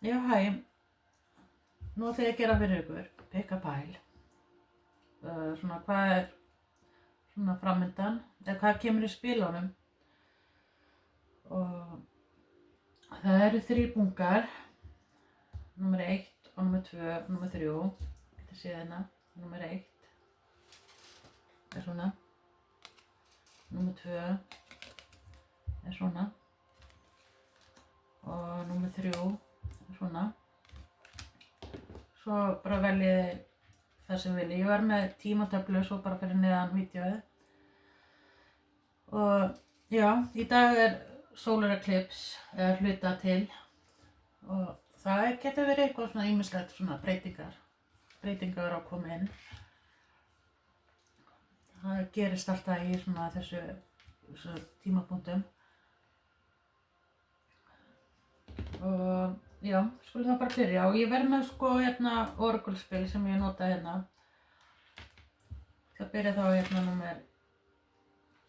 Já, hæ. Nú ætla ég að gera fyrir ykkur, pikka pæl. Svona hvað er svona framundan, eða hvað kemur í spilunum. Og það eru 3 bungar, númer 1 og númer 2 og númer 3. Þetta séð hérna, númer 1 er svona, númer 2 er svona og númer 3 er svona. Svo bara veljið það sem viljið. Ég var með tímatöflu svo bara fyrir neðan vídeóið. Og já, í dag er solar eclipse eða hluta til og það getur verið eitthvað svona ýmislegt svona breytingar á koma inn. Það gerist alltaf í svona þessu tímapunktum. Og já, skulum það bara byrja og ég verð með sko hérna orgelspil sem ég nota hérna. Það byrja þá hérna númer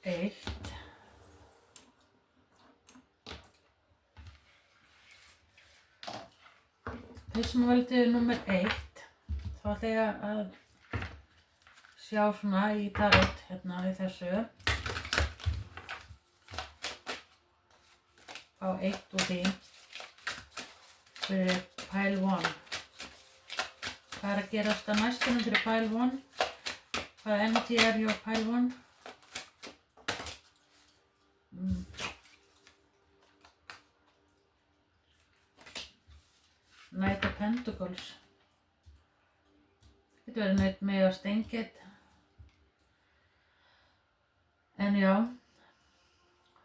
1. Þeir sem veldið númer 1, þá ætla ég að sjá svona í tarot hérna í þessu. Á 1 og því. Fyrir pile 1. Hvað er að gerast að næstunum fyrir pile 1? Hvaða energy er hjá pile 1? Knight of Pentacles. Það getur verið neitt með að stengið. En já,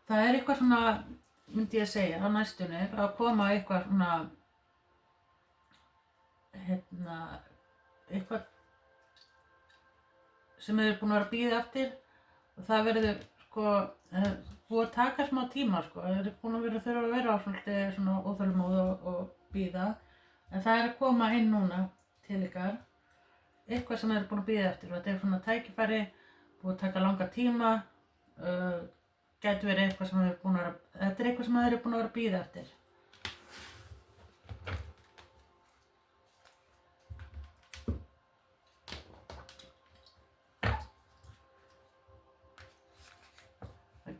það er eitthvað svona, myndi ég að segja, á næstunni að koma eitthvað svona eitthvað sem þið eru búin að vera að bíða eftir og það verður sko búið að taka smá tíma sko. Þið eru búin að þurfa að vera á svona óþolinmóð og bíða en það er að koma inn núna til ykkar eitthvað sem þið eru búin að bíða eftir og þetta er svona tækifæri búið að taka langa tíma gæti verið eitthvað sem þið eru búin að þetta er eitthvað sem þið eru búin að vera að bíða eftir.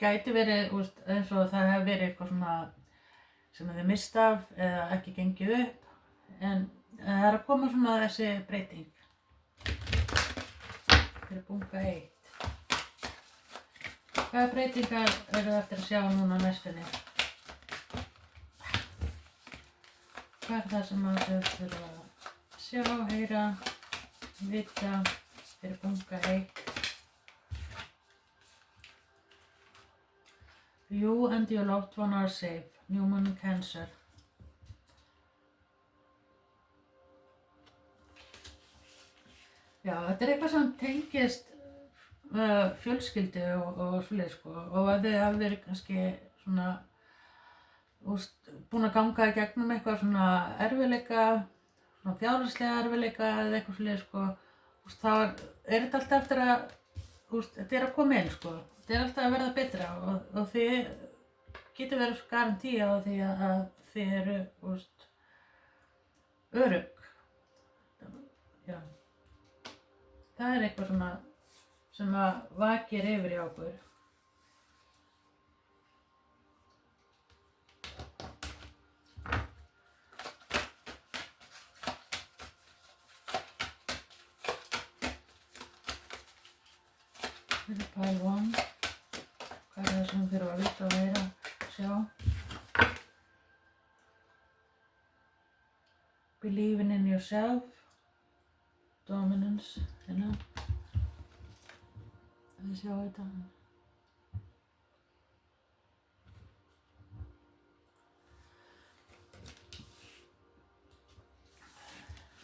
Gæti verið eins og það hefur verið eitthvað svona sem þið mist af eða ekki gengið upp en það er að koma svona þessi breyting fyrir bunga 1. Hvaða breytingar eru eftir að sjá núna næstunni? Hvað er það sem þau þurfa að sjá, heyra, vita fyrir bunga 1? You and your loved one are safe. New Moon Cancer. Já, þetta er eitthvað sem tengist fjölskyldu og svoleið sko og að þið hafi verið kannski svona búin að ganga í gegnum eitthvað svona erfiðleika, svona fjárhagslega erfiðleika eða eitthvað svoleið sko þá er þetta alltaf eftir að þetta er að koma inn sko. Þetta er alltaf að verða betra og þið getur verið svo garantí á því að þið eru örugg. Já. Það er eitthvað svona sem að vakir yfir í okkur. Fyrir pile 1. Hvað er það sem þurfa að vita og heyra, sjá? Believing in yourself. Dominance, hérna. Þið sjá þetta.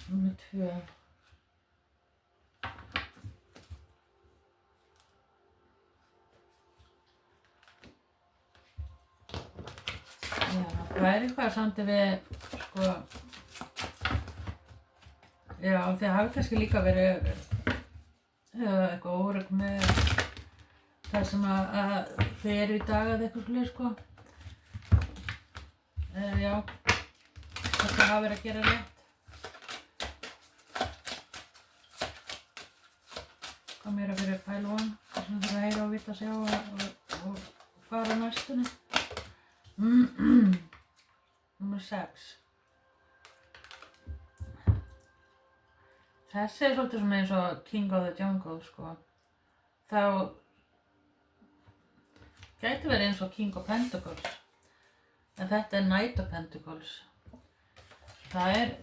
Númer 2. Já, það er eitthvað samt ef við, sko, já, þið hafi kannski líka verið eitthvað órygg með það sem að þið eru í dag eða eitthvað svoleiðis, sko. Já, hvort það hafi verið að gera rétt. Hvað meira fyrir pæl 1, þess að það heyra og vita að sjá og fara á næstunni. Númer 6. Þessi svolítið svona eins og King of the Jungle, sko. Þá gæti verið eins og King of Pentacles. En þetta Knight of Pentacles. Það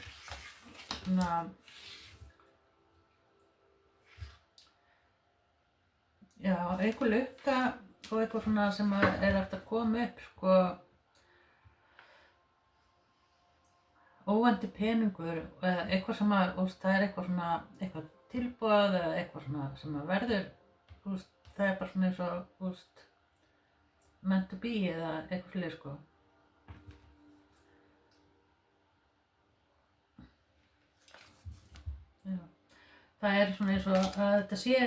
svona já, einhver lukka og eitthvað svona sem hægt að koma upp, sko. Óvæntur peningur eða eitthvað sem það eitthvað svona eitthvað tilboð eða eitthvað svona sem verður, það bara svona eins og meant to be eða eitthvað fleiri, sko. Já. Það svona eins og að þetta sé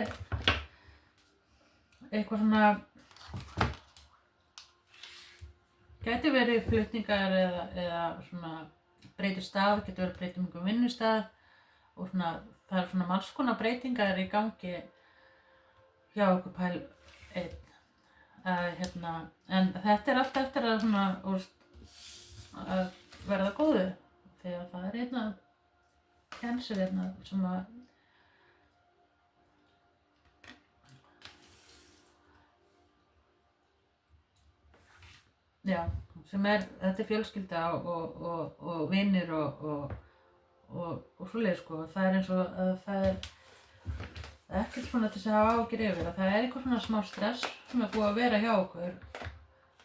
eitthvað svona gæti verið flutningar eða svona breytur stað, getur verið breytum vinnustað og svona, það svona margs konar breytingar í gangi hjá okkur pæl 1. En þetta allt eftir að svona, að verða góðu þegar það einna kensur sem að já, sem þetta fjölskylda og vinir og svoleiðis, sko. Það eins og að það ekkert svona til þess að hafa áhyggjur yfir, að það eitthvað svona smá stress sem búið að vera hjá okkur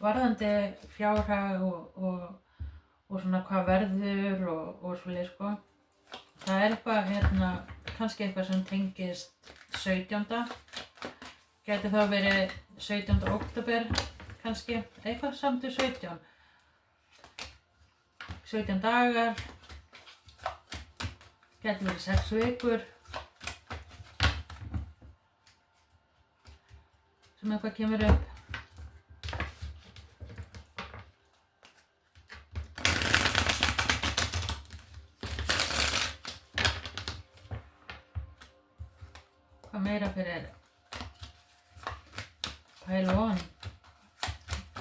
varðandi fjárhag og svona hvað verður og svoleiðis, sko. Það eitthvað, kannski eitthvað sem tengist 17. Gæti þá verið 17. október, kannski, eitthvað samt 17. 17 dagar, gæti verið 6 vikur, sem eitthvað kemur upp. Hvað meira fyrir pæl 1?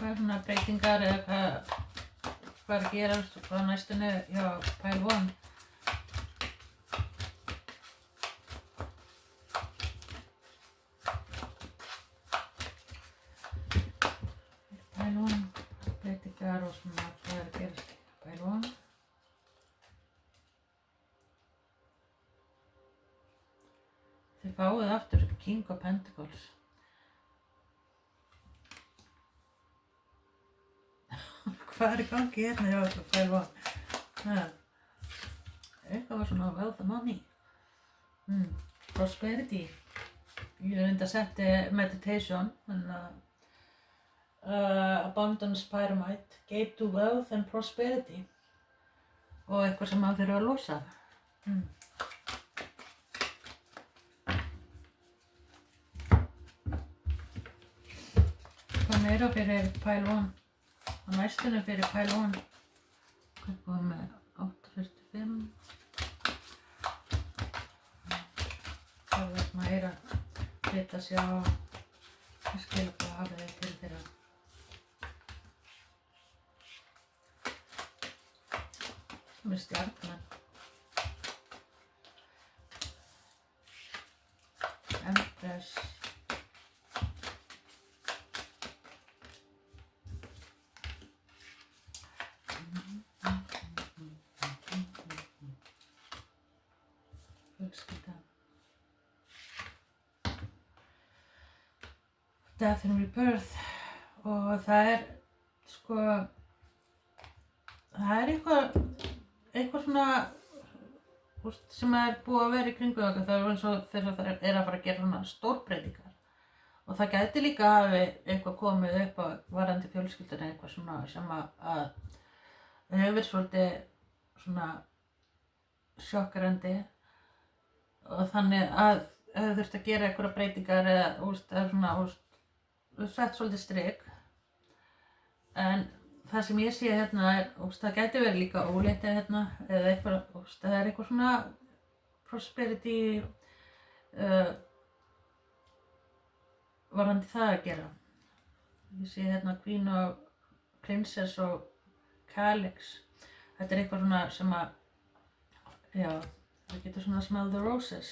Hvað svona breytingar eða hvað að gerast og hvað næstunni hjá pæl 1? Pæl 1, breytingar og svona hvað að gerast pæl 1? Þið fáið aftur King of Pentacles. Hvað í gangi hjá þessu pæl 1? Eitthvað var svona wealth and money. Prosperity. Ég reyndi að setja meditation, abundance pyramid, gate to wealth and prosperity. Og eitthvað sem maður þurfa að losa. Hvað meira fyrir pæl 1? Á næstunni fyrir pæl 1. Hvað búið með 8.45. Það var svona að vita sjá hvað skilaboð hafið þið til þeirra. Það er stjarnan. Empress. Death and Rebirth og það sko, það eitthvað svona sem búið að vera í kringu okkar. Það eins og þegar það að fara að gera svona stórbreytingar og það gæti líka hafi eitthvað komið upp á varðandi fjölskylduna, eitthvað svona sem að hefur svolítið svona sjokkerandi og þannig að hefur þurft að gera einhverja breytingar eða svona sett svolítið strik, en það sem ég sé hérna það gæti verið líka ólétti hérna eða eitthvað, það er eitthvað svona prosperity varðandi það að gera. Ég sé hérna Queen og Princess og Calyx. Þetta er eitthvað svona sem að, já, það getur svona smell the roses.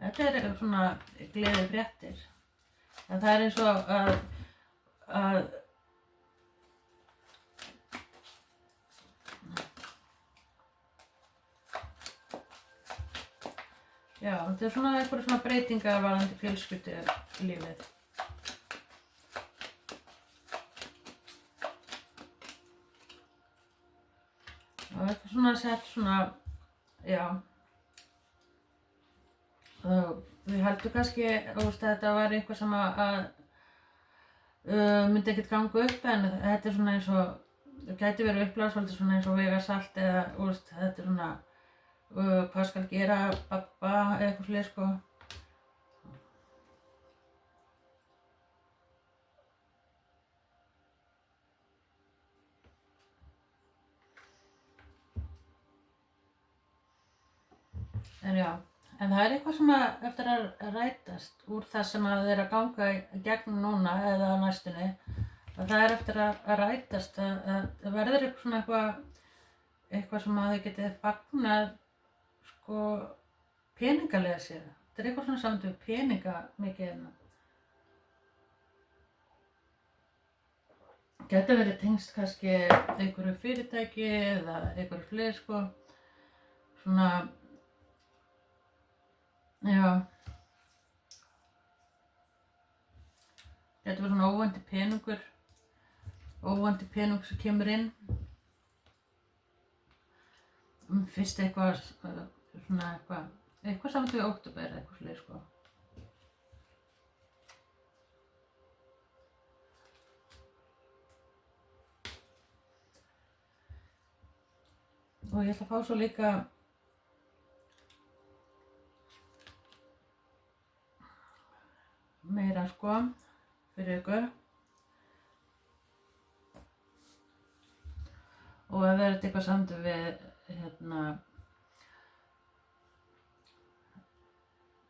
Þetta er eitthvað svona gleði fréttir. En það er eins og að já, þetta er svona eitthvað svona breytingar varðandi fjölskyldulífið. Og eitthvað svona sett svona, já. Við heldum kannski að þetta var eitthvað sem myndi ekkert ganga upp, en þetta er svona eins og, það gæti verið upplæð svolítið svona eins og vega salt eða þetta er svona hvað skal gera babba eða eitthvað svoleiðis sko. En já, en það er eitthvað sem eftir að rætast úr það sem er að ganga í gegnum núna eða á næstunni. Það er eftir að rætast að verður eitthvað svona eitthvað sem þau getið fagnað sko peningalega séð. Þetta er eitthvað svona samt við peninga mikið hérna. Gæti verið tengst kannski einhverju fyrirtæki eða einhverju fleiri sko. Svona, já. Gæti verið svona óvæntur peningur sem kemur inn. Fyrst eitthvað svona eitthvað samt við október eitthvað svoleiðis sko. Og ég ætla að fá svo líka meira sko fyrir ykkur. Og ef það er eitthvað samt við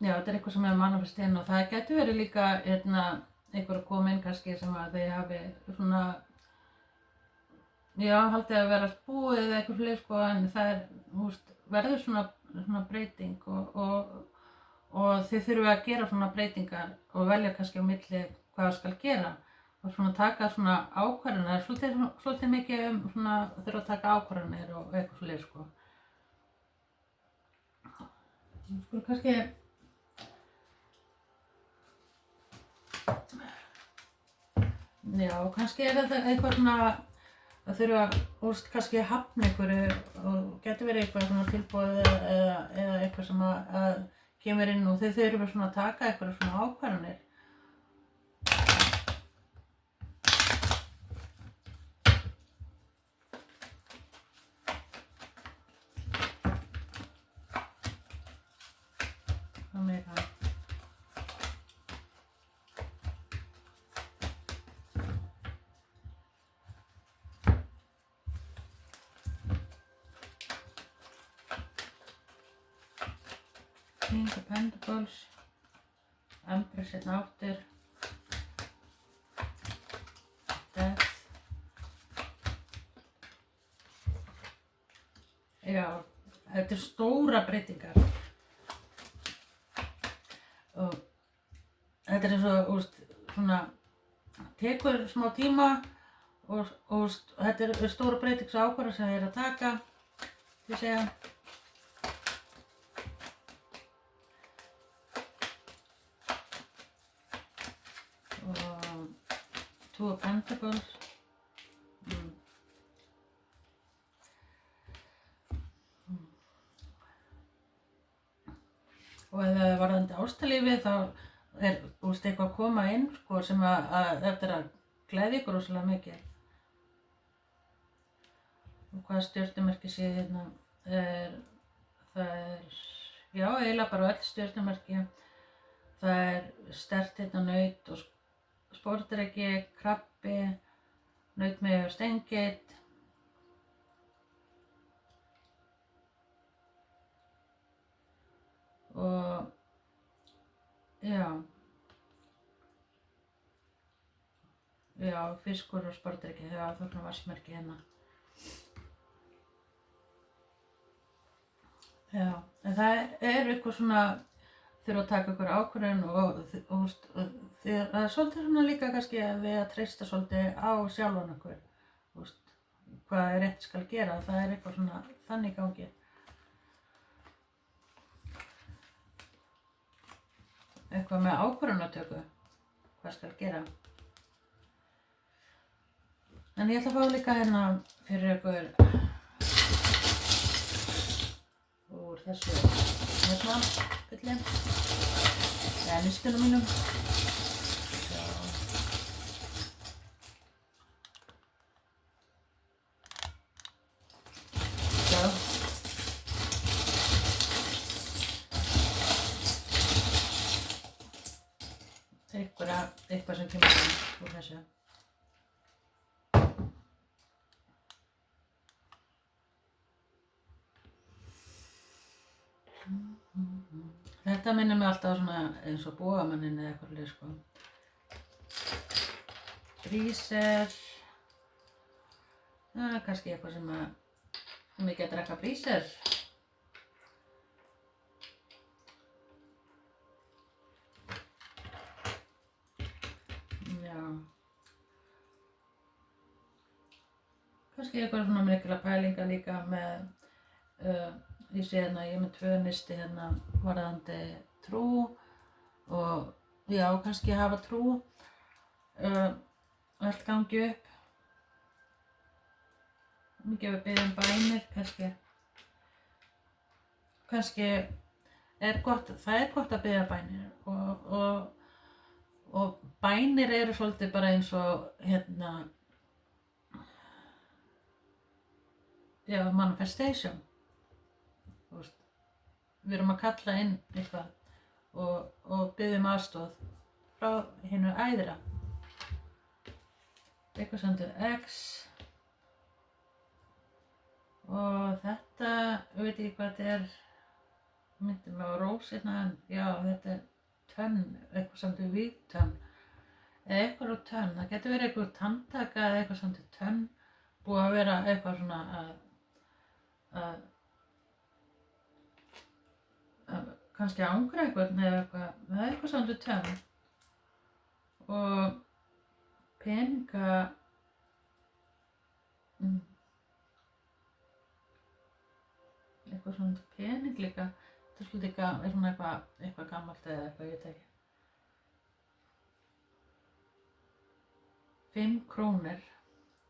já, þetta er eitthvað sem er manifestinn og það getur verið líka einhver að koma inn kannski sem að þau hafi svona, já, haldið að vera allt búið eða eitthvað fleiri sko, en það er, verður svona breyting og þið þurfum að gera svona breytingar og velja kannski á milli hvað skal gera og svona taka svona ákvarðanir, svolítið mikið svona þurfa að taka ákvarðanir og eitthvað fleiri sko. Sko kannski já, kannski er þetta eitthvað svona að þurfa kannski að hafna einhverju og getur verið eitthvað svona tilboð eða eitthvað sem að kemur inn og þau þurfa svona að taka eitthvað svona ákvarðanir. Hvað meira? King of Pentacles, Empress hérna aftur, Death. Já, þetta er stóra breytingar og þetta er eins og svona tekur smá tíma og þetta er stóra breytings ákvarðanir sem þeir að taka, því segja. Two of Pentacles. Og ef það er varðandi ástalífi þá er eitthvað að koma inn sko, sem að eftir að gleðja ykkur rosalega mikið. Og hvað stjörnumerki sé hérna það er, já, eiginlega bara öll stjörnumerki. Það er sterkt hérna naut sporðdreki, krabbi, nautmegi og steingeit. Og já, fiskur og sporðdreki, það er svona vatnsmerki hérna. Já, en það er eitthvað svona, þurfa að taka ykkur ákvörðun og það er svolítið svona líka kannski að við að treysta svolítið á sjálfan okkur, hvað rétt skal gera, það er eitthvað svona þannig gangi. Eitthvað með ákvörðunartöku, hvað skal gera. En ég ætla að fá líka hérna fyrir ykkur úr þessu hérna gulli, eða nystunum mínum. Eitthvað sem kemur úr þessu. Þetta minnir mig alltaf svona eins og bógamanninn eða eitthvað leið sko. Bríser. Það er kannski eitthvað sem ég get að drekka bríser. Kannski eitthvað svona mikla pælinga líka með, ég sé hérna, ég er með 2 nysti hérna varðandi trú og já, kannski hafa trú, allt gangi upp. Mikið við biðjum bænir, kannski er gott, það er gott að biðja bænir og bænir eru svolítið bara eins og hérna, já, manifestation. Við erum að kalla inn eitthvað og biðjum aðstoð frá hinu æðra. Eitthvað sem til X. Og þetta, ég veit ekki hvað þetta er, myndi mig á rósina, en já, þetta er tönn, eitthvað sem til vígtönn. Eða eitthvað úr tönn, það getur verið eitthvað tanntaka eða eitthvað sem til tönn. Búið að vera eitthvað svona að kannski angra einhvern eða eitthvað, það er eitthvað samt við tönn. Og peninga, eitthvað svona pening líka, þetta er svolítið er svona eitthvað gammalt eða eitthvað, ég veit ekki. 5 krónur,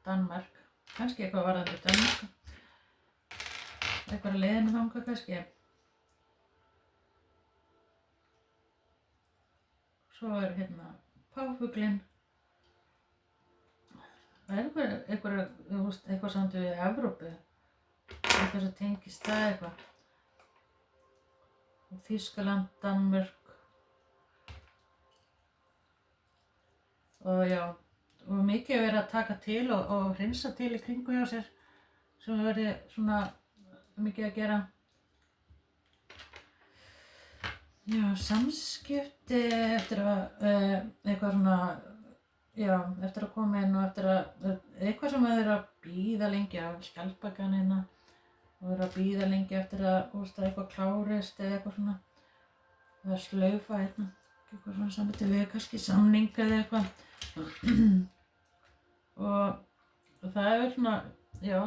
Danmörk, kannski eitthvað varðandi Danmörk. Eitthvað að leiðinu þangað kannski. Svo er hérna páfuglinn. Það er eitthvað samt við Evrópu. Eitthvað sem tengist það eitthvað. Þýskaland, Danmörk. Og já, og mikið verið að taka til og hreinsa til í kringu hjá sér. Sem verið svona mikið að gera. Já, samskipti eftir að eitthvað svona, já, eftir að koma inn og eftir að eitthvað sem þeir eru að bíða lengi af skjaldbakan hérna og þeir eru að bíða lengi eftir að eitthvað klárist eða eitthvað svona. Það er slaufa hérna, eitthvað svona sambandi við kannski samning eða eitthvað. Og það er svona, já,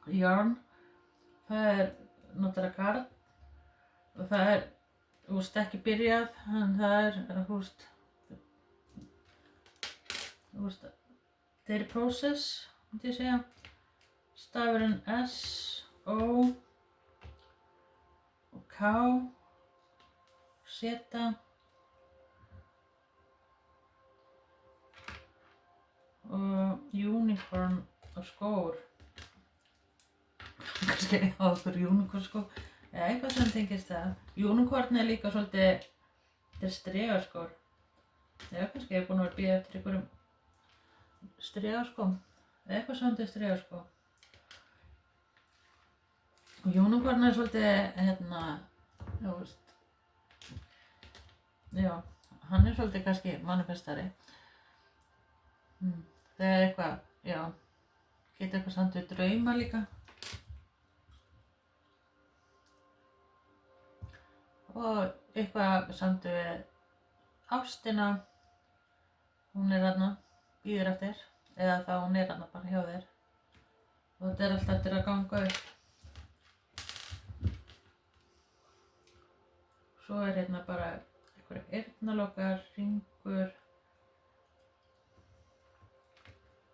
yarn. Það er náttúrulega kard og það er, ekki byrjað, en það er, þetta er í process, myndi ég segja. Stafurinn S, O og K, Z og unicorn og skór. Kannski á okkur unicorn skó eða eitthvað sem tengist það. Unicorn er líka svolítið, þetta er stregaskór. Já, kannski ég búin að vera bíða eftir einhverjum strigaskóm. Eitthvað svoandi strigaskó. Og Unicorn svolítið, þú veist, já, hann svolítið kannski manifestari. Þegar eitthvað, já, getur eitthvað samt við drauma líka. Og eitthvað samt við ástina, hún þarna, bíður eftir, eða þá hún þarna bara hjá þér. Og þetta alltaf eftir að ganga upp. Svo hérna bara einhverja eyrnalokar, hringur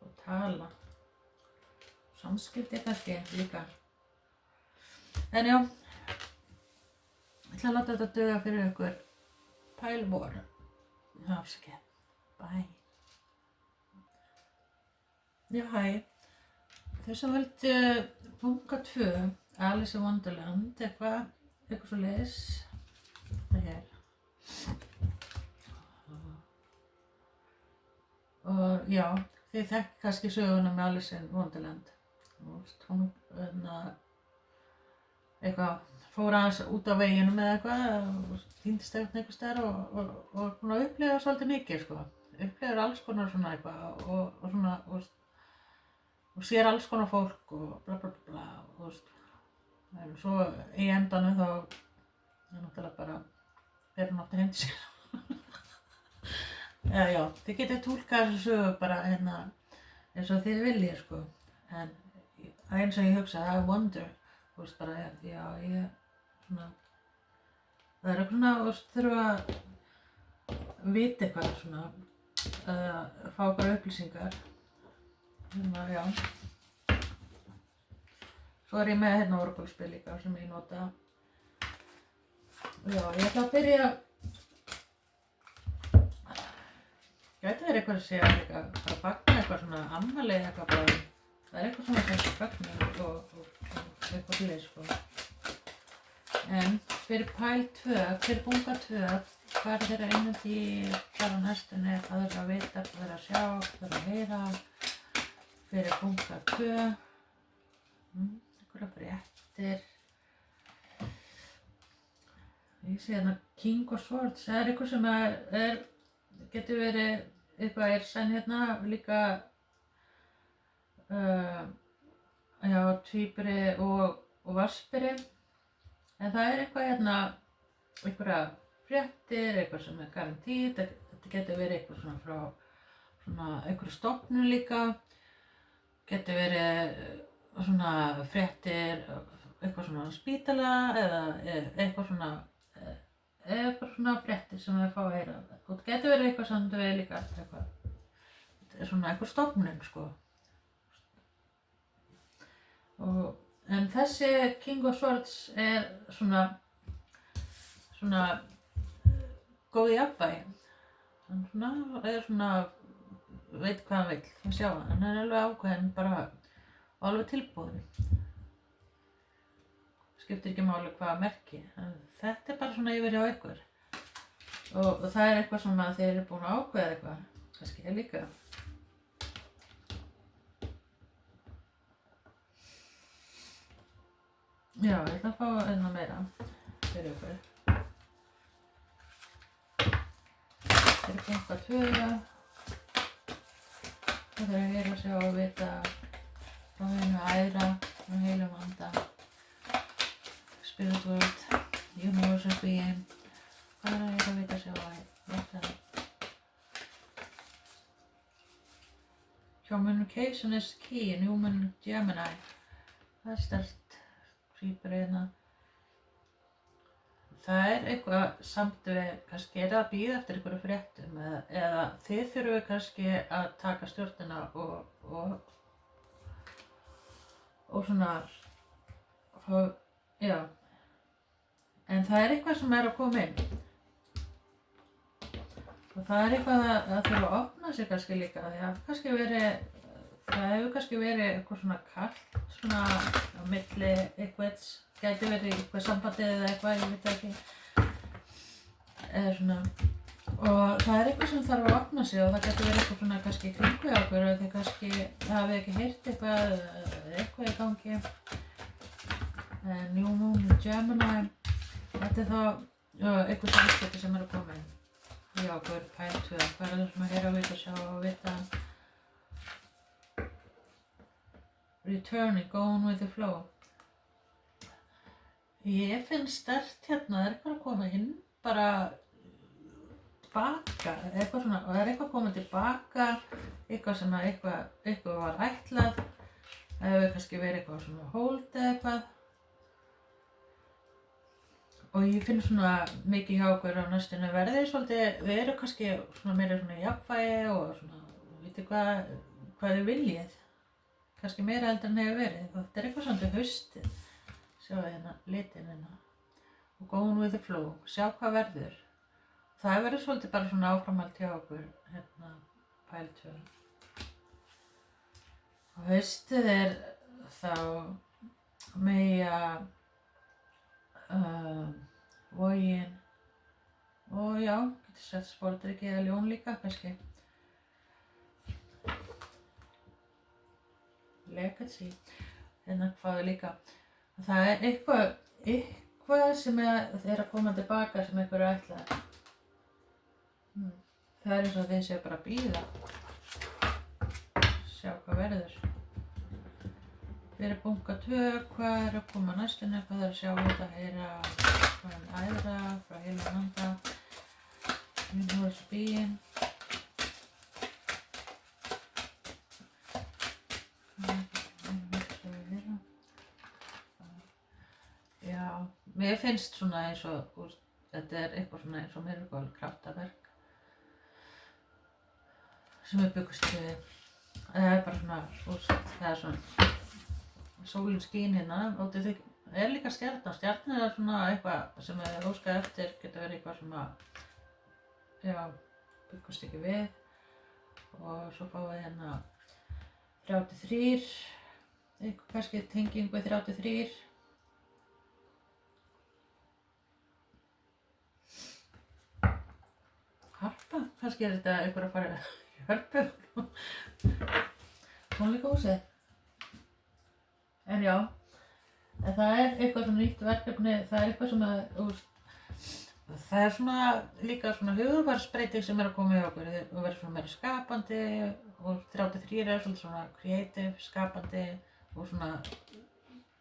og tala. Samskipti kannski líka. En já, ég ætla að láta þetta duga fyrir ykkur. Pile more. Afsakið. Bye. Já, hæ. Þau sem vildu bunga 2, Alice in Wonderland, eitthvað svoleiðis. Þetta hér. Og já, þið þekki kannski söguna með Alice in Wonderland. Hún eitthvað fór aðeins út á veginum eða eitthvað og týndist einhvers staðar og hún upplifði svolítið mikið, sko. Upplifir alls konar svona eitthvað og svona, og sér alls konar fólk og bla bla bla, og svo í endanum þá náttúrulega bara fer hún aftur heim til sér. Já, þið getið túlkað þessu sögu bara eins og þið viljið, sko. En eins og ég hugsa, I wonder, bara, já, ég svona, það eitthvað svona, þurfa að vita eitthvað svona, fá eitthvað upplýsingar. Já. Svo ég með orgulspil líka sem ég nota. Já, ég ætla að byrja. Gæti verið eitthvað að segja eitthvað, bara fagna eitthvað svona afmæli eitthvað bara. Það eitthvað svona sem fagna og eitthvað fyrir, sko. En fyrir pæl 2, fyrir bunga 2, hvað þeirra innandi þar á næstunni, hvað þeirra að vita, hvað þeirra að sjá, hvað þeirra að heyra. Fyrir bunga 2, einhverja fréttir. Ég sé hérna King of Swords, það eitthvað sem getur verið, eitthvað senn hérna líka, já, tvíburi og vassburi. En það eitthvað hérna, einhverja fréttir, eitthvað sem garantít, þetta getur verið eitthvað svona frá svona einhverju stofnun líka. Getur verið svona fréttir, eitthvað svona spítala eða eitthvað svona fréttir sem við fá að heyra. Og þetta getur verið eitthvað sem við líka eitthvað, svona einhver stofnun, sko. En þessi King of Swords svona góð í jafnvægi. Hann svona veit hvað hann vill, að sjá hann. Hann alveg ákveðinn bara og alveg tilbúinn. Skiptir ekki máli hvað merki. En þetta bara svona yfir hjá ykkur. Og það eitthvað sem að þið eru búin að ákveða eitthvað. Kannski ég líka. Já, ég ætla að fá meira fyrir ykkur. Fyrir bunga 2. Það þarf að heyra, sjá og vita frá hennu æðra, frá heilum anda, spirit world, universal being. Hvað að heyra, vita, sjá og vita? Communication is key in human Gemini. Það sterkt tvíburi. Það eitthvað samt við kannski að bíða eftir einhverju fréttum eða þið þurfum kannski að taka stjórnina og svona, já. En það eitthvað sem að koma inn. Og það eitthvað að þurfa að opna sig kannski líka. Það hefur kannski verið eitthvað svona kalt, svona á milli eitthvað. Gæti verið eitthvað sambandið eða eitthvað, ég veit ekki. Eða svona, Og það eitthvað sem þarf að opna sig og það getur verið eitthvað svona kannski í kringu hjá okkur eða þið kannski hafið ekki heyrt eitthvað í gangi. New Moon í Gemini. Þetta þá eitthvað samskipti sem að koma í okkur, pæl 2. Hvað það sem að heyra, vita, sjá og vita? Returning, going with the flow. Ég finn sterkt hérna, það eitthvað að koma inn bara baka, eitthvað svona, og það eitthvað komið tilbaka, eitthvað sem að eitthvað var ætlað, það hefur kannski verið eitthvað svona hold eða eitthvað. Og ég finn svona mikið hjá okkur á næstunni verðið svolítið, við erum kannski svona meira svona jafnvægi og svona, vitið hvað þið viljið, kannski meira heldur en hefur verið, þetta eitthvað svona haustið, sjáu hérna litin hérna, og going with the flow, sjá hvað verður. Það verður svolítið bara svona áframhald hjá okkur, hérna, pæl 2. Og haustið þá meira Vogin og já, getur sett Sportryggi eða Ljón líka, kannski. Legacy, hérna hvað líka. Það eitthvað sem að koma tilbaka sem eitthvað ætlað. Það eins og þið séu bara að bíða, sjá hvað verður. Fyrir bunga 2, hvað að koma næstunni, hvað að sjá út að heyra hvað æðra, frá heila handa, Universe Being. Já, mér finnst svona eins og, þetta eitthvað svona eins og miracle kraftaverk sem byggust við. Það bara svona, það svona sólin skín hérna og það líka stjarnan. Stjarnan svona eitthvað sem þið óskað eftir, getur verið eitthvað sem að byggust ekki við. Og svo fáum við hérna 33, eitthvað kannski tenging við 33. Harpa, kannski þetta eitthvað að fara í hörpu. Tónleikahúsið. En já, en það eitthvað svona nýtt verkefni, það eitthvað sem að, það svona líka svona hugfarsbreyting sem að koma í okkur og vera svona meira skapandi og 33 svolítið svona creative, skapandi og svona,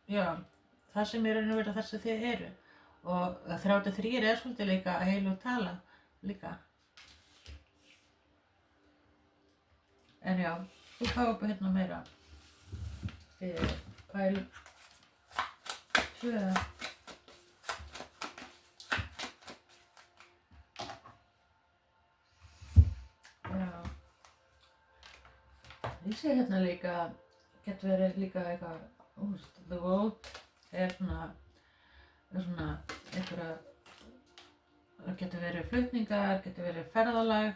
já, það sem raun og veru það sem þið eru. Og 33 svolítið líka að heilu tala líka. En já, þú fáum upp hérna meira fyrir pæl 2. Já. Ég sé hérna líka, getur verið líka eitthvað, the world svona einhverja, getur verið flutningar, getur verið ferðalag,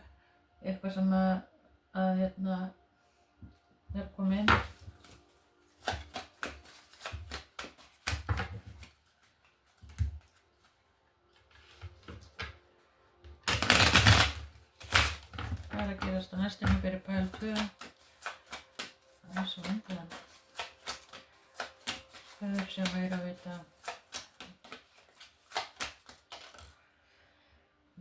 eitthvað sem að hérna komið inn. Hvað að gerast á næstunni fyrir pæl 2? Það svo undan. Hvað sem meira að vita.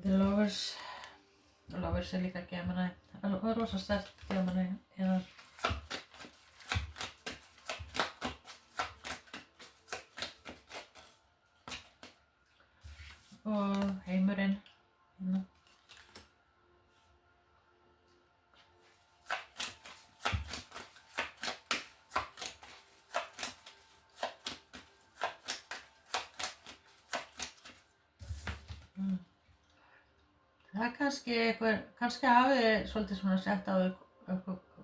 The Lovers líka Gemini. Það rosa sterkt Gemini hérna. Og heimurinn hérna. Það kannski hafið svolítið svona sett á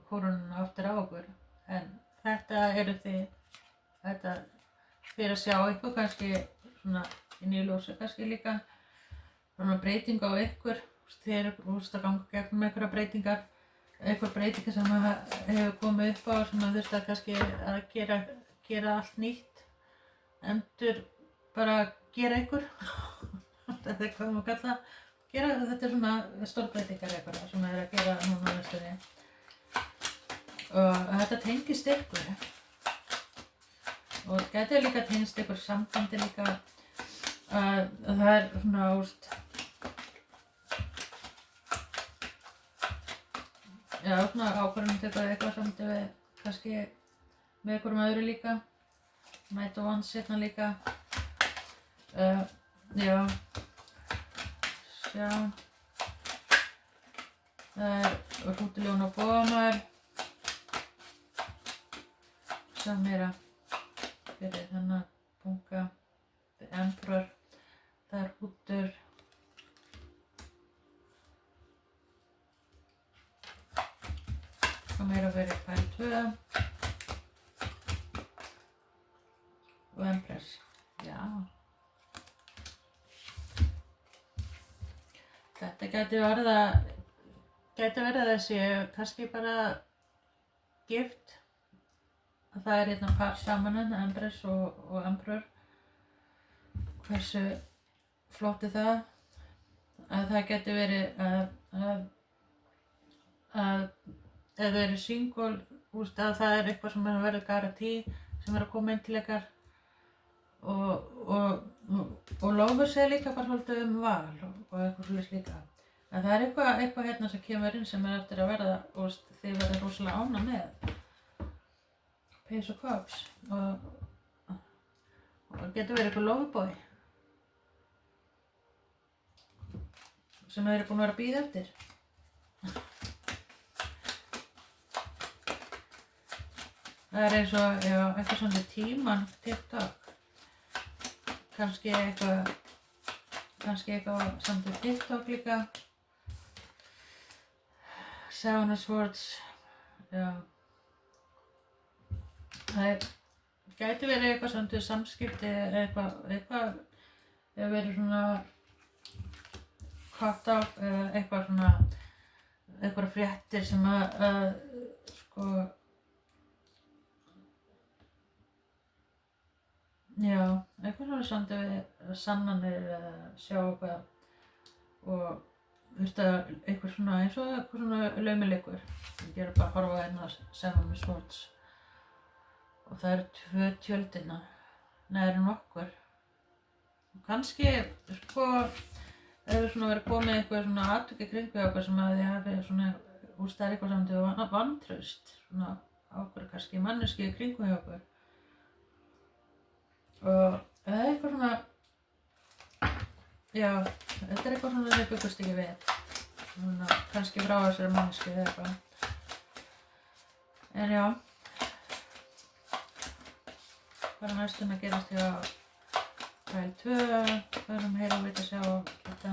kórununa aftur á okkur, en þetta eru þið, þetta fyrir að sjá ykkur kannski svona inn í ljósi, kannski líka svona breyting á ykkur, þið eru að ganga gegnum einhverja breytingar, einhver breytingar sem hefur komið upp á sem að þurfti að kannski að gera allt nýtt, endur bara gera ykkur, þetta er hvað maður kalla. gera þetta svona stórbreytingar eitthvað sem að gera núna á næstunni. Og þetta tengist ykkur. Og þetta líka tengist ykkur sambandi líka. Það svona, já, svona ákvörðunum tekur eitthvað samt við kannski með einhverjum öðru líka. Mæta og vans hérna líka. Já. Sjá. Það hrútiljón og bómar. Sjá meira fyrir þennan bunga. The Emperor. Það hrútur. Og meira fyrir pæl 2. Og Empress. Já. Þetta gæti verið þessi kannski bara gift. Það hérna par saman Empress og Emperor. Hversu flott það? Að það gæti verið að ef þau eru single, að það eitthvað sem verður garantí sem að koma inn til ykkar. Og lovers líka bara svolítið val og eitthvað svolítið líka. En það eitthvað hérna sem kemur inn sem eftir að verða og þið verða rosalega ánægð með. Page of Cups og getur verið eitthvað loverboy sem þið eru búin að vera að bíða eftir. Það eins og, já, eitthvað svona tíman TikTok. Kannski eitthvað samt við TikTok líka. Seven of Swords, já. Það gæti verið eitthvað samt við samskipti, eitthvað verið svona cut off, eitthvað svona, eitthvað fréttir sem sko, já, eitthvað svona samt við sannanir eða sjá eitthvað og eitthvað svona eins og eitthvað svona laumileikur. Ég er bara að horfa hérna Seven of Swords. Og það eru 2 tjöldina, neður nokkur. Og kannski, sko, það hefur svona verið komið eitthvað svona atvik í kringu okkur sem að þið hafi svona, það er eitthvað samt við vantraust, svona okkur kannski manneski í kringu okkur. Og það er eitthvað svona, já, þetta er eitthvað svona þau byggust ekki við. Svona, kannski frá þessari manneski eða eitthvað. En já. Hvað næstum að gerast hjá pæl 2, verðum heyra og vita sjá þetta.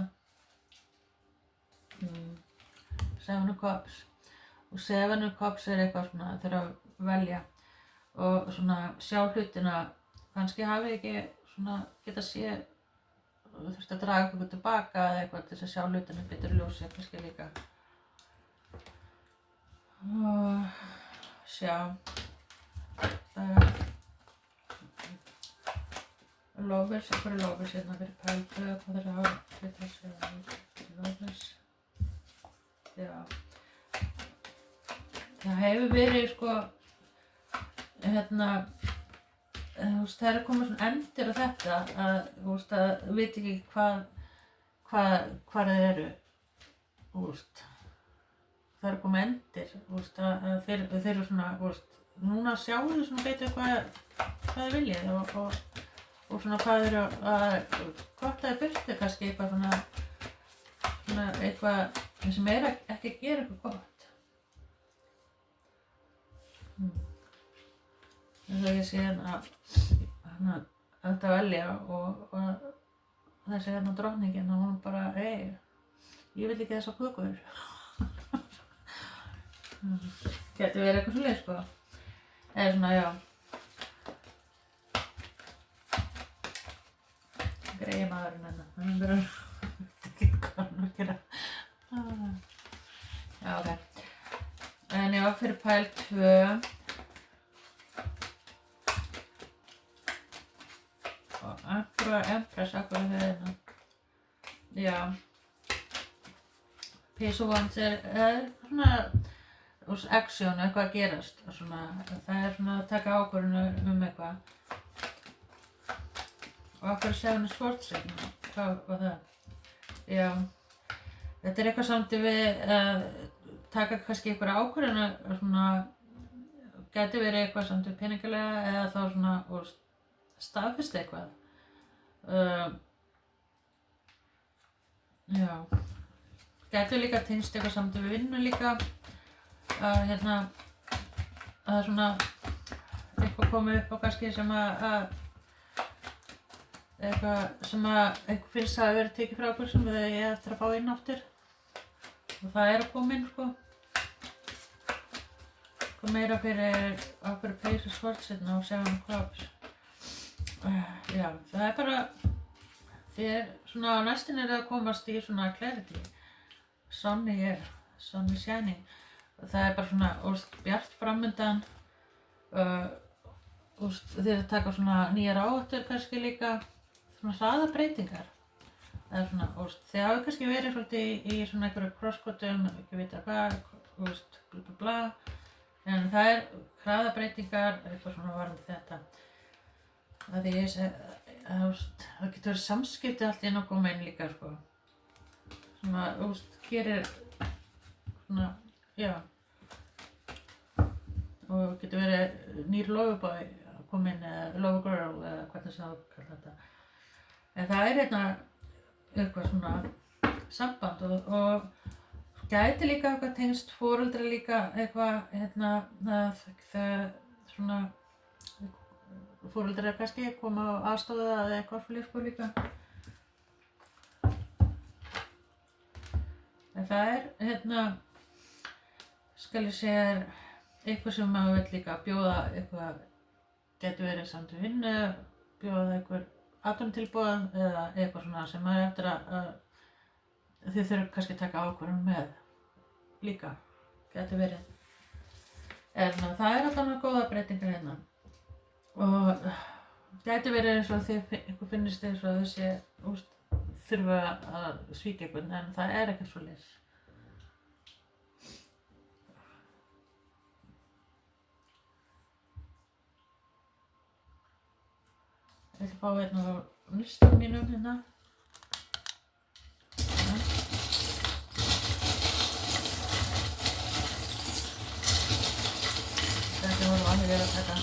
Seven of Cups. Og Seven of Cups eitthvað svona þeirra að velja og svona sjá hlutina. Kannski hafi ekki svona geta séð og þurfti að draga eitthvað tilbaka eða eitthvað til þess að sjá hlutina betur í ljósi kannski líka. Og sjá. Það lovers, eitthvað lovers hérna fyrir pæl 2, hvað er það? Lovers. Já. Það hefur verið sko, hérna, það er komið svona endir á þetta að veit ekki hvar þið eru. Það er komið endir, að þeir eru svona, núna sjáu þið svona betur hvað þið viljið og svona hvað eru hvort það byrtu kannski eitthvað svona eitthvað sem ekki að gera eitthvað gott. Eins og ég sé hérna þetta velja og þessi hérna drottningin og hún bara, ég vil ekki þessa kökur. Gæti verið eitthvað svoleiðis sko. Eða svona, já. Greiði maðurinn hennar. Hann verður ekki hvað hann að gera. Já, ok. En já, fyrir pæl 2. Og Empress, akkur er hérna. Já. Peysuvands er svona action, eitthvað að gerast svona, það er svona að taka ákvörðun eitthvað. Og af hverju segja hann sportsreikn? Hvað var það? Já, þetta er eitthvað samt við að taka kannski einhverja ákvörðun svona, gæti verið eitthvað samt við peningalega eða þá svona og staðfest eitthvað. Já, gæti líka tengst eitthvað samt við vinnu líka að að svona eitthvað komið upp á kannski sem að eitthvað sem að einhver finnst að vera tekið frá okkur sem við ég eftir að fá inn aftur og það er að koma inn sko. Og meira fyrir okkur Peysu Svartsinn og Seven Crops. Já, það er bara þér svona á næstin er að komast í svona clarity. Sunny shining. Það er bara svona bjart framundan. Þeir taka svona nýjar áhættur kannski líka. Svona hraða breytingar. Það er svona, þið hafi kannski verið svolítið í svona einhverju crosskotum, ekki vita hvað, bla bla bla. En það er hraða breytingar, eitthvað svona varðandi þetta. Það getur verið samskipti allt í einu að koma inn líka, sko. Svona, gerir svona, já. Og getur verið nýr loverboy að koma inn, eða lovergirl, eða hvernig sem það kallar þetta. En það er eitthvað svona samband og gæti líka eitthvað tengst foreldra líka eitthvað að það svona foreldrar kannski koma og aðstoða eða eitthvað fyrir sko líka. En það er skal ég segja eitthvað sem maður vill líka bjóða eitthvað getur verið samt við vinnu, bjóða eitthvað atvinnutilboð eða eitthvað svona sem maður eftir að þið þurfum kannski að taka ákvörðun með líka, getur verið. En það er alltaf góða breytingar hérna. Og getur verið eins og ykkur finnist eins og þessi þurfa að svíkja einhvern, en það er ekkert svoleiðis. Ég ætla að fá hérna á listan mínum hérna. Þetta voru alveg verið að taka.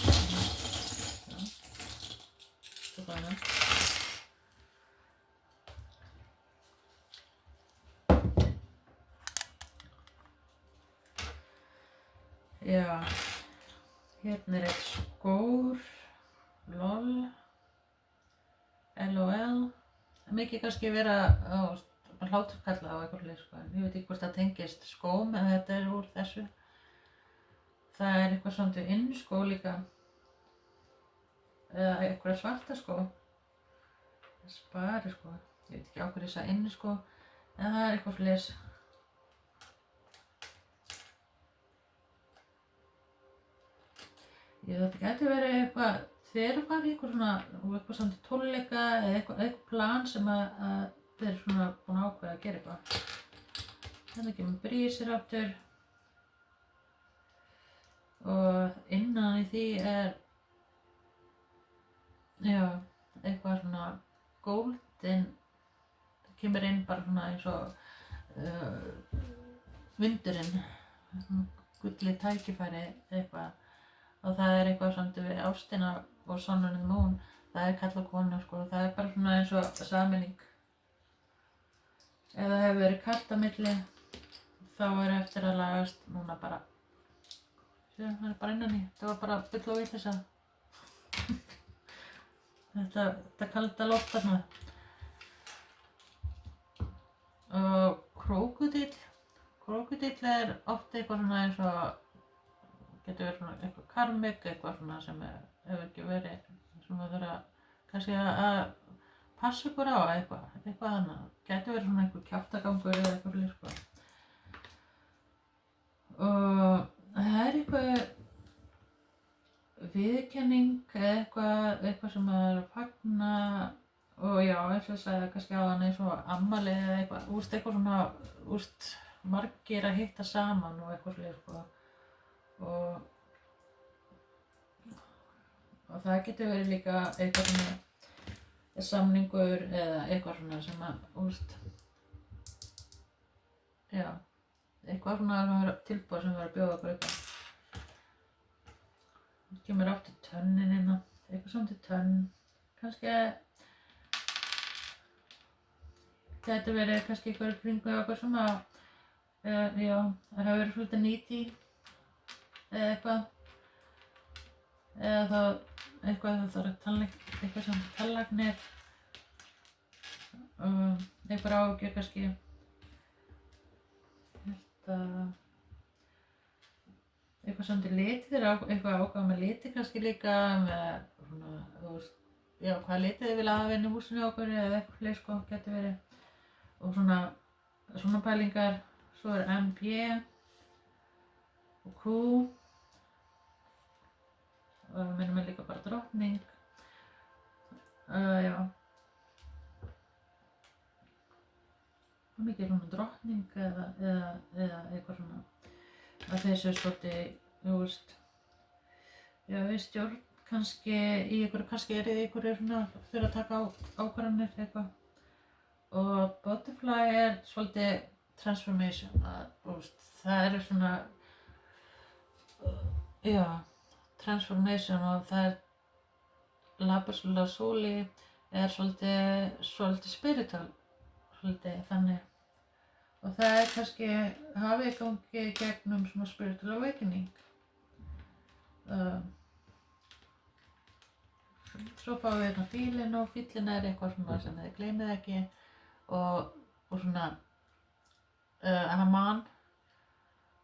Svo bara. Já, hérna er eitt skór, LOL. LOL. Mikið kannski vera að hláturkalla á eitthvað leið sko. Ég veit ekki hvort það tengist skóm en þetta er úr þessu. Það er eitthvað samt við innskó líka. Eða eitthvað svarta skó. Spari sko. Ég veit ekki á hverju ég sagði innskó. En það er eitthvað fleis. Þetta gæti verið eitthvað þið eru farið í eitthvað samt tónleika eða eitthvað plan sem að þið eru svona búin að ákveða að gera eitthvað. Þannig kemur brísir aftur og innan í því er já, eitthvað svona golden það kemur inn bara svona eins og vindurinn gullið tækifæri eitthvað og það er eitthvað samt við ástina og Sun and Moon, það er kall og kona sko, það er bara svona eins og sameining. Ef það hefur verið kalt á milli, þá er eftir að lagast núna bara. Það er bara innan í, það var bara bull og vitleysa. Þetta kalda loft þarna. Og krókódíll er oft eitthvað svona eins og getur verið svona eitthvað karmik, eitthvað svona sem hefur ekki verið sem það þurfa kannski að passa ykkur á eitthvað annað. Getur verið svona einhver kjaftagangur eða eitthvað fyrir sko. Og það er eitthvað viðurkenning eða eitthvað sem maður er að fagna og já, eins og ég sagði kannski á hann eins og ammali eða eitthvað svona margir að hitta saman og eitthvað svoleiðis sko. Og það getur verið líka eitthvað svona samningur eða eitthvað svona sem að, já, eitthvað svona tilboð sem verður að bjóða okkur upp á. Það kemur aftur tönnin innan, eitthvað svona til tönn, kannski gæti verið kannski eitthvað kringu okkur sem að, já, það hefur verið svolítið nýti eða eitthvað. Eða þá eitthvað það þarf eitthvað sem tannlæknir, eitthvað áhugjur kannski. Ég held að eitthvað samt í liti, eitthvað ákvað með liti kannski líka, með svona, já, hvaða liti þið vilja hafa inn í húsinu okkur eða eitthvað fleiri sko, getur verið. Og svona pælingar, svo MB og Q. Og minnum er líka bara drottning. Já. Og mikið svona drottning eða eitthvað svona að þeir séu svolítið, já, við stjórn kannski í einhverju, kannski er einhverju svona fyrir að taka ákvarðanir eitthvað. Og butterfly er svolítið transformation, það eru svona, já, transformation og það er lapis lazuli er svolítið spiritual, svolítið þannig. Og það er kannski hafið í gangi gegnum svona spiritual awakening. Svo fáum við hérna fílinn og fíllinn er eitthvað svona sem þið gleymið ekki og svona Haman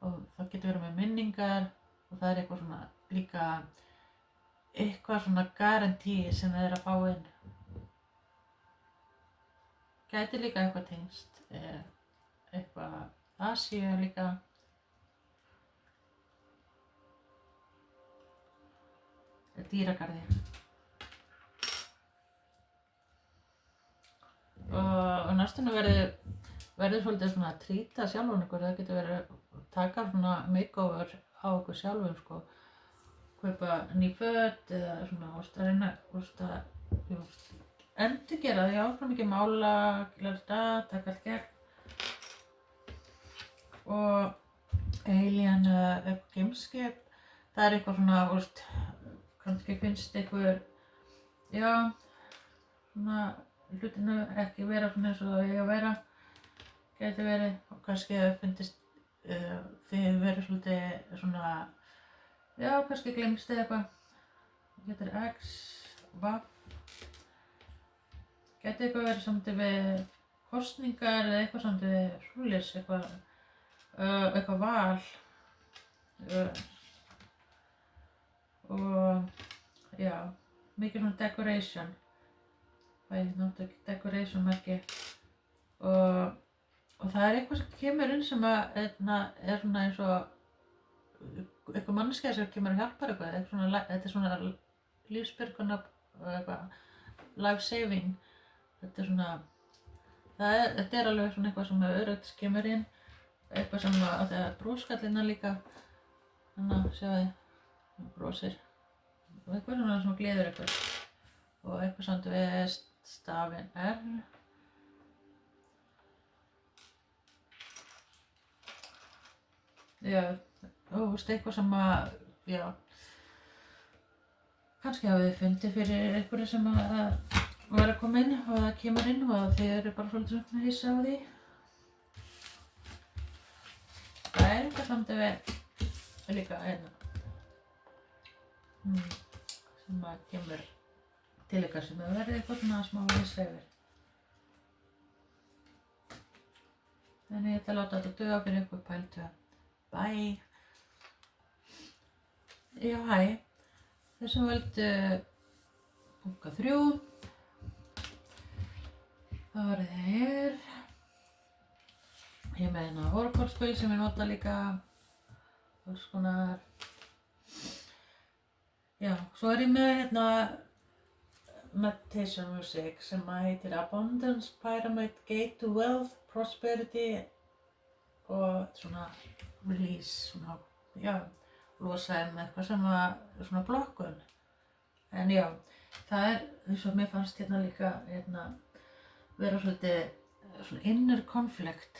og það getur verið með minningar og það er eitthvað svona líka eitthvað svona garantí sem þið að fá inn. Gæti líka eitthvað tengst, eitthvað Asíu líka. Dýragarði. Og næstunni verður svolítið svona að trýta sjálfan ykkur, það getur verið að taka svona makeover á okkur sjálfum sko. Kaupa ný föt eða svona reyna endurgera það, já, svona mikið mála, taka allt gegn. Og alien eða geimskip, það er eitthvað svona, kannski finnst einhver, já, svona hlutinu ekki vera svona eins og það eiga að vera, gæti verið, og kannski finnst þið verið svolítið svona, já, kannski gleymst þið eitthvað, getur X, vaff, gæti eitthvað verið samtíð við kosningar eða eitthvað samtíð við svoleiðis, eitthvað val, og já, mikið svona decoration, það er náttúrulega decoration merki, og það er eitthvað sem kemur inn sem að er svona eins og eitthvað manneskja sem kemur og hjálpar eitthvað, þetta er svona lífsbjörgunar life saving, þetta er svona, þetta er alveg svona eitthvað sem örugt kemur inn, eitthvað sem að það er brosskallina líka, þannig að sjáu þið, brosir, og eitthvað svona gleður eitthvað, og eitthvað samt við stafinn R. Já, og eitthvað sem að, já, kannski hafið þið fundið fyrir einhverju sem að var að koma inn og það kemur inn og þið eru bara svolítið svona hissa á því. Það er eitthvað samt við líka hérna sem að kemur til ykkar sem að verði eitthvað svona smá hissa yfir. Þannig ég ætla að láta þetta duga fyrir ykkur pæltu. Bye! Já, hæ! Þeir sem völdu bunka 3, þá er það hér. Ég er með hérna oracle-spil sem ég nota líka, alls konar. Já, svo er ég með hérna meditation music sem heitir Abundance Pyramid Gate to Wealth, Prosperity og svona release, svona, já, losa með eitthvað sem var svona blokkun. En já, það eins og mér fannst hérna líka vera svolítið svona inner conflict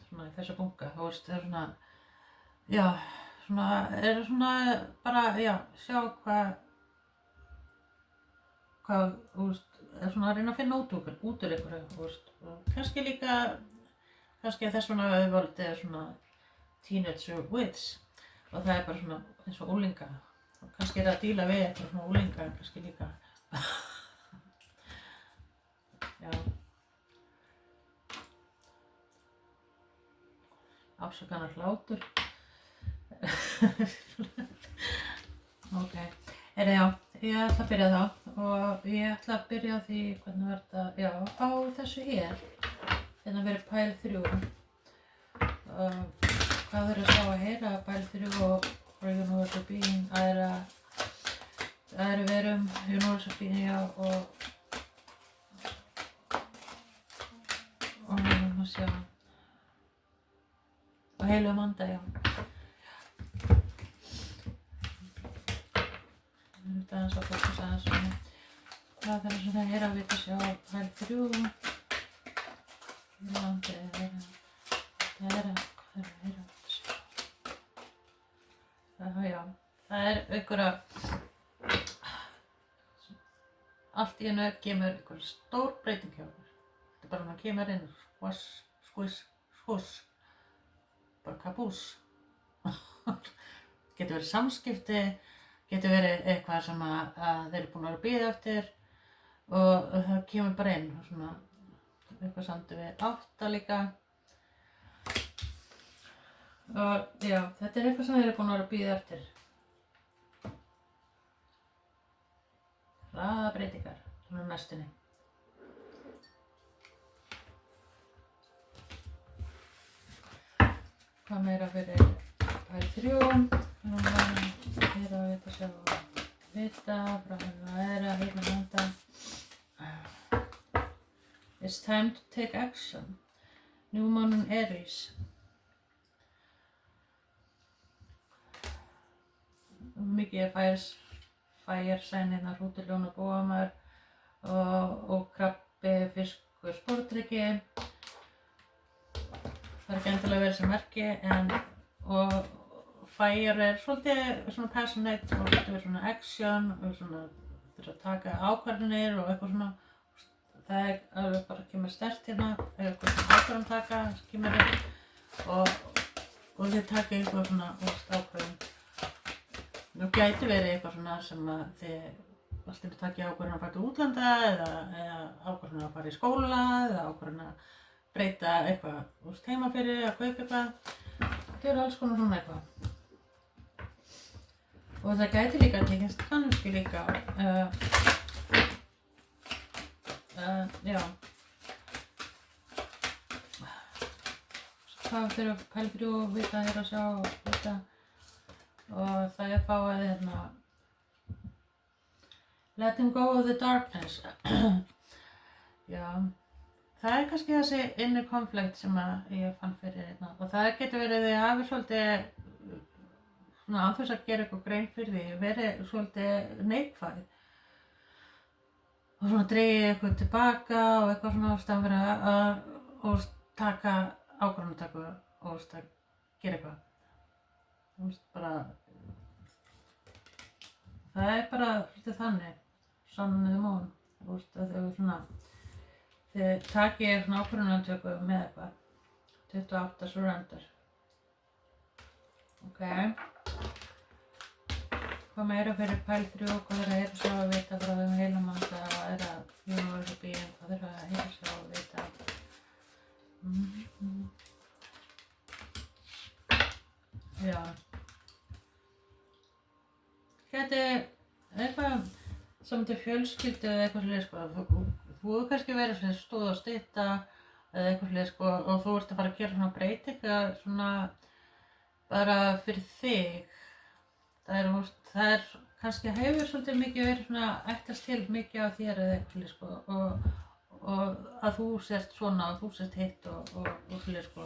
svona í þessu bunga, þú veist, það er svona, já, svona, bara, já, sjá hvað, þú veist, svona að reyna að finna út úr einhverju, þú veist, og kannski líka, kannski þess vegna við voldið svona teenager wits og það er bara svona eins og unglinga og kannski að díla við eitthvað svona unglinga en kannski líka, já, afsakanar hlátur, ok, já, ég ætla að byrja þá og ég ætla að byrja á því hvernig var þetta, já, á þessu hér, hérna verið pæl 3 hvað þau eru að sjá að heyra pæl 3 og universal being, aðra verum, universal being, já, og maður sjá, og heilum anda, já. Þetta er eins og fókus aðeins svona, hvað það er svona að heyra að vita sjá pæl 3, landi hvað er að heyra að sjá. Já, það er einhverja, allt í einu kemur einhver stór breyting hjá okkur. Þetta er bara maður kemur inn, skviss, bara kabús. Getur verið samskipti, getur verið eitthvað sem að þeir eru búin að vera að bíða eftir og það kemur bara inn og svona eitthvað samt við 8 líka og já, þetta er eitthvað sem þeir eru búin að vera að bíða eftir. Hraða breytingar, svona næstunni. Hvað meira fyrir pæl 3? Núna er að vita sjá vita, frá hérna handa. It's time to take action. New moon in Aries. Mikið fire sign hérna, hrúturljón og bóamar og krabbi, fiskur, sportryggi. Það er ekki endilega verið sem merki og fire er svolítið svona passionate og þetta er svona action og svona þurfa að taka ákvarðanir og eitthvað svona. Það er alveg bara kemur sterkt hérna, eitthvað svona ákvarðan taka kemur og þið taka eitthvað svona ákvarðan. Nú gæti verið eitthvað svona sem að þið alltaf takja ákvarðan að fara til útlanda eða ákvarðan að fara í skóla eða ákvarðan að breyta eitthvað heima fyrir að kaupa eitthvað. Þetta eru alls konar svona eitthvað. Og það gæti líka að tekast kannski líka, já. Hvað fyrir pæl 3 og vita að sjá og vita og það er að fá að hérna let him go of the darkness. Já, það er kannski þessi inner conflict sem að ég fann fyrir hérna og það getur verið að þið hafi svolítið svona án þess að gera eitthvað grein fyrir því, verið svolítið neikvæð og svona dregið eitthvað tilbaka og eitthvað svona ástæðan verið að taka ákvarðanatöku og að gera eitthvað. Þú veist bara, það er bara svolítið þannig, sun in the moon, þú veist að þau svona, þið takið svona ákvarðanatöku með eitthvað, 28 surrender. Ok. Hvað meira fyrir pæl 3 og hvað er að heyra sjá og vita frá þeim heilumanda og er að universal being, hvað er að heyra sjá og vita. Já. Gæti eitthvað sem til fjölskyldu eða eitthvað svolítið sko, þú hefur kannski verið svona stóð og stytta eða eitthvað svolítið sko og þú ert að fara að gera svona breytingar svona bara fyrir þig. Það er kannski hefur svolítið mikið verið svona ættast til mikið á þér eða eitthvað sko og að þú sért svona og þú sért hitt og svolítið sko.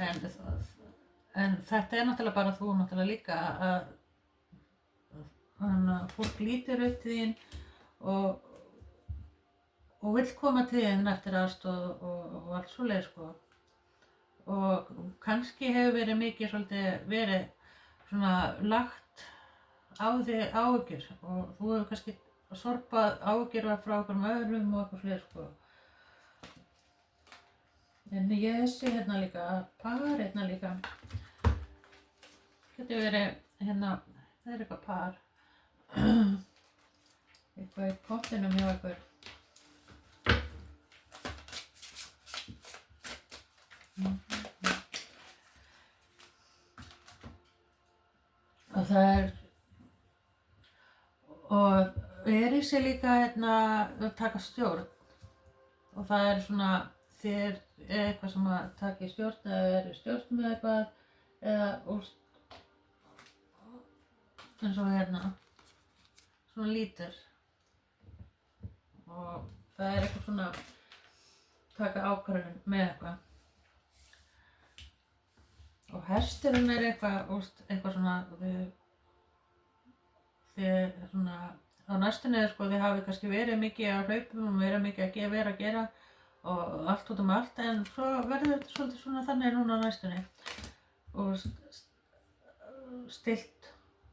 En þetta náttúrulega bara þú náttúrulega líka að fólk lítur upp til þín og vill koma til þín eftir aðstoð og allt svoleiðis sko. Og kannski hefur verið mikið svolítið verið svona lagt á þig áhyggjur og þú hefur kannski sorpað áhyggjur frá einhverjum öðrum og eitthvað svoleiðis sko. En ég sé hérna líka, par hérna líka, getur verið hérna, það eitthvað par, eitthvað í pottinum hjá einhver. Og það og í sig líka hérna að taka stjórn og það svona þér eitthvað sem að taka í stjórn eða í stjórn með eitthvað eða eins og hérna svona lítur og það eitthvað svona taka ákvörðun með eitthvað og hesturinn eitthvað svona þið svona á næstunni sko þið hafi kannski verið mikið á hlaupum og verið mikið að vera að gera og allt út allt en svo verður þetta svolítið svona þannig núna á næstunni og stillt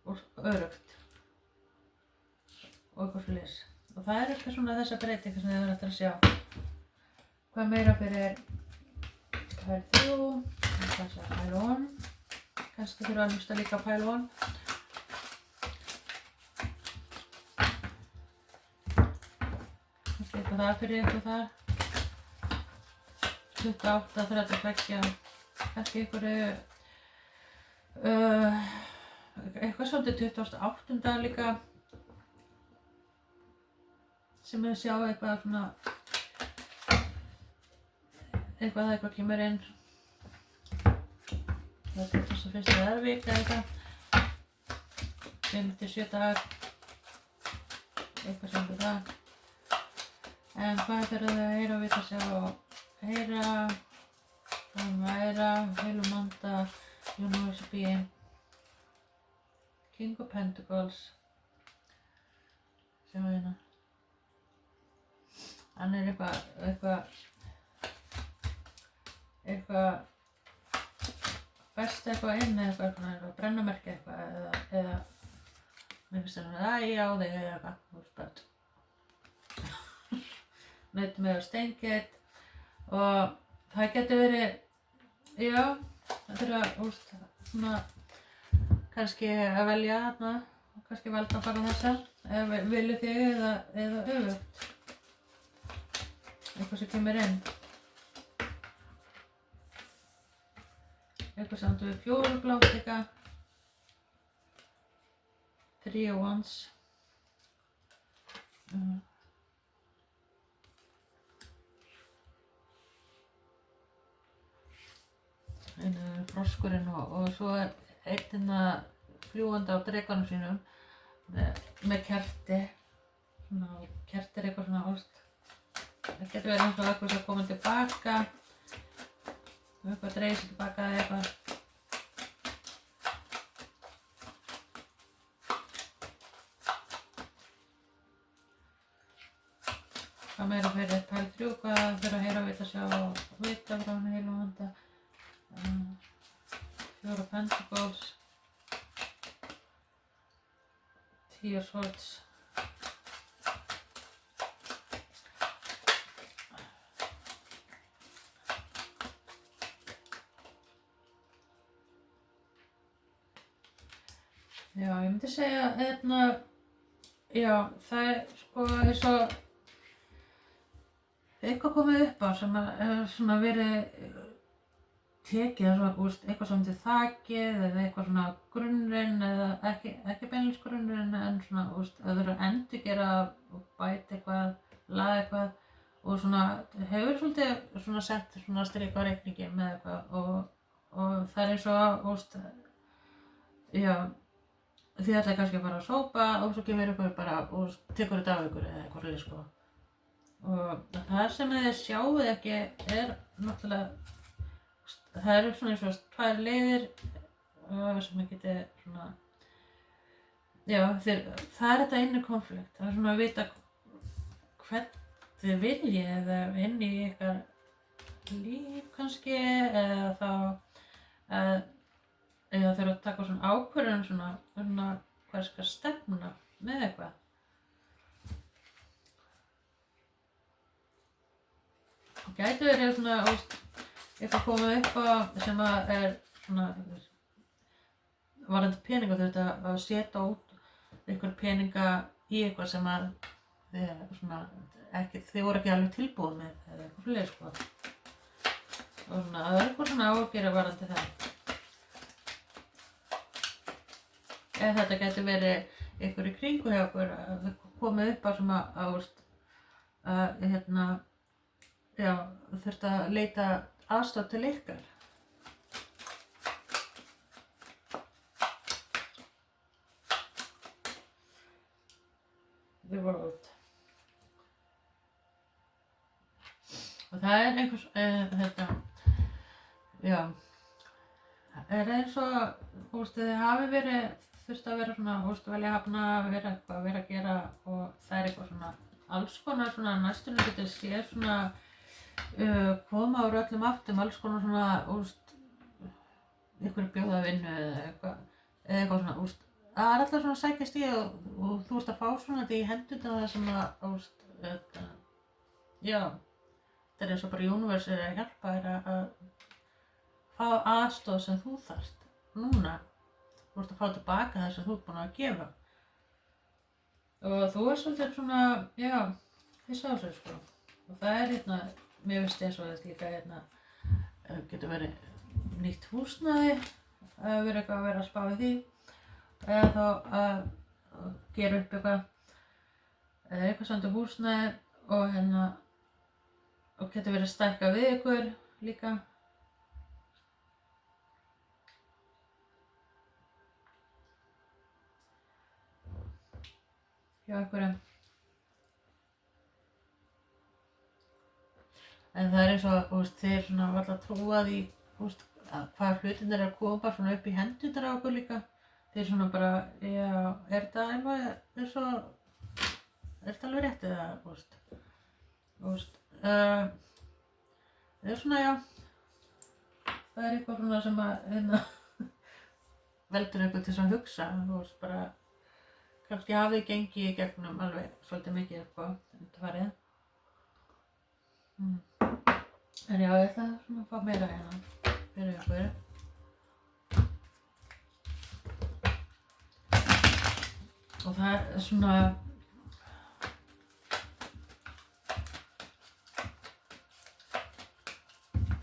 og öruggt og eitthvað svoleiðis og það eitthvað svona þessa breytingar sem þið verður eftir að sjá. Hvað meira fyrir pæl 3, þess að pæl 1, kannski þurfa að hlusta líka pæl 1. Kannski eitthvað það fyrir eitthvað þar. 28, 32, kannski einhverju, eitthvað svolítið 28. líka sem við sjá eitthvað svona, eitthvað kemur inn. Það er 21. vika eitthvað, 5-7 dagar, eitthvað sem við það. En hvað þurfum við að heyra og vita sjá og heyra, væra, heilumanda, Universe Being, King of Pentacles, sem við hérna. Hann eitthvað festa eitthvað inn eða eitthvað brennumerki eitthvað eða mér finnst það ég á þig eða eitthvað, þú veist bara nautum með steingeit og það getur verið, já, það þurfa svona kannski að velja þarna, kannski valda bara þessa ef vilju þig eða öfugt, eitthvað sem kemur inn. Eitthvað samt við 4 blátt líka, 3 of Wands. Einu froskurinn og svo einn hérna fljúgandi á drekanum sínum með kerti, svona kertir eitthvað svona ást. Það getur verið eins og eitthvað sem komið tilbaka, eitthvað dreigir sig tilbaka eða eitthvað. Hvað meira fyrir pæl 3, hvað fyrir að heyra, vita, sjá og vita frá henni heilumanda. 4 of Pentacles, 10 of Swords. Já, ég myndi segja já, það sko eins og eitthvað komið upp á sem svona verið tekið eitthvað sem til þakið eða eitthvað svona grunnurinn eða ekki beinlínis grunnurinn en svona að vera að endurgera og bæta eitthvað, laga eitthvað og svona hefur svolítið svona sett svona strik á reikningi með eitthvað og það er eins og já, þið ætlaði kannski að fara að sópa og svo kemur ykkur bara og tekur þetta af ykkur eða eitthvað sko. Og það sem þið sjáuð ekki er náttúrulega það eru svona eins og tvær leiðir sem ég geti svona, já, það er þetta inni konflikt, það er svona að vita hvern þið viljið eða inn í ykkar líf kannski, eða þá eða þurfa að taka svona ákvörðun svona hvað skal stefna með eitthvað. Og gæti verið svona eitthvað komið upp á sem að er svona varðandi peninga, þurfti að setja út einhver peninga í eitthvað sem að þið voru ekki alveg tilbúið með eða eitthvað fleiri sko. Og svona, það er eitthvað svona ágjörð varðandi það. Eða þetta gæti verið einhver í kringu hjá okkur að komið upp á sem þurfti að leita aðstoð til ykkar. The World. Og það er einhvers, er eins og, þið hafi verið, þurfti að vera svona, velja hafna, vera eitthvað, vera að gera og það er eitthvað svona, alls konar svona næstunum getur séð svona, koma úr öllum áttum, alls konar svona, einhverju bjóða vinnu eða eitthvað svona, það er alltaf svona að sækjast í og þú ert að fá svona þetta í hendurna það sem að, þetta er eins og bara universe er að hjálpa þér að fá aðstoð sem þú þarft núna. Þú ert að fá tilbaka það sem þú ert búin að gefa. Og þú er svolítið svona, þið sá þessu sko. Og það er mér finnst eins og þetta líka getur verið nýtt húsnæði, verið eitthvað að vera að spá í því. Eða þá að gera upp eitthvað samt húsnæði og getur verið að stækka við ykkur líka. Hjá einhverjum. En það er eins og þeir svona varla trúa því hvað hlutin er að koma svona upp í hendurnar á okkur líka. Þeir svona bara, er þetta alveg alveg rétt eða, það er svona, það er eitthvað svona sem að veldur einhvern til að hugsa, bara kannski hafið gengið í gegnum alveg svolítið mikið eitthvað undanfarið. En ég ætla svona að fá meira hérna fyrir ykkur. Og það er svona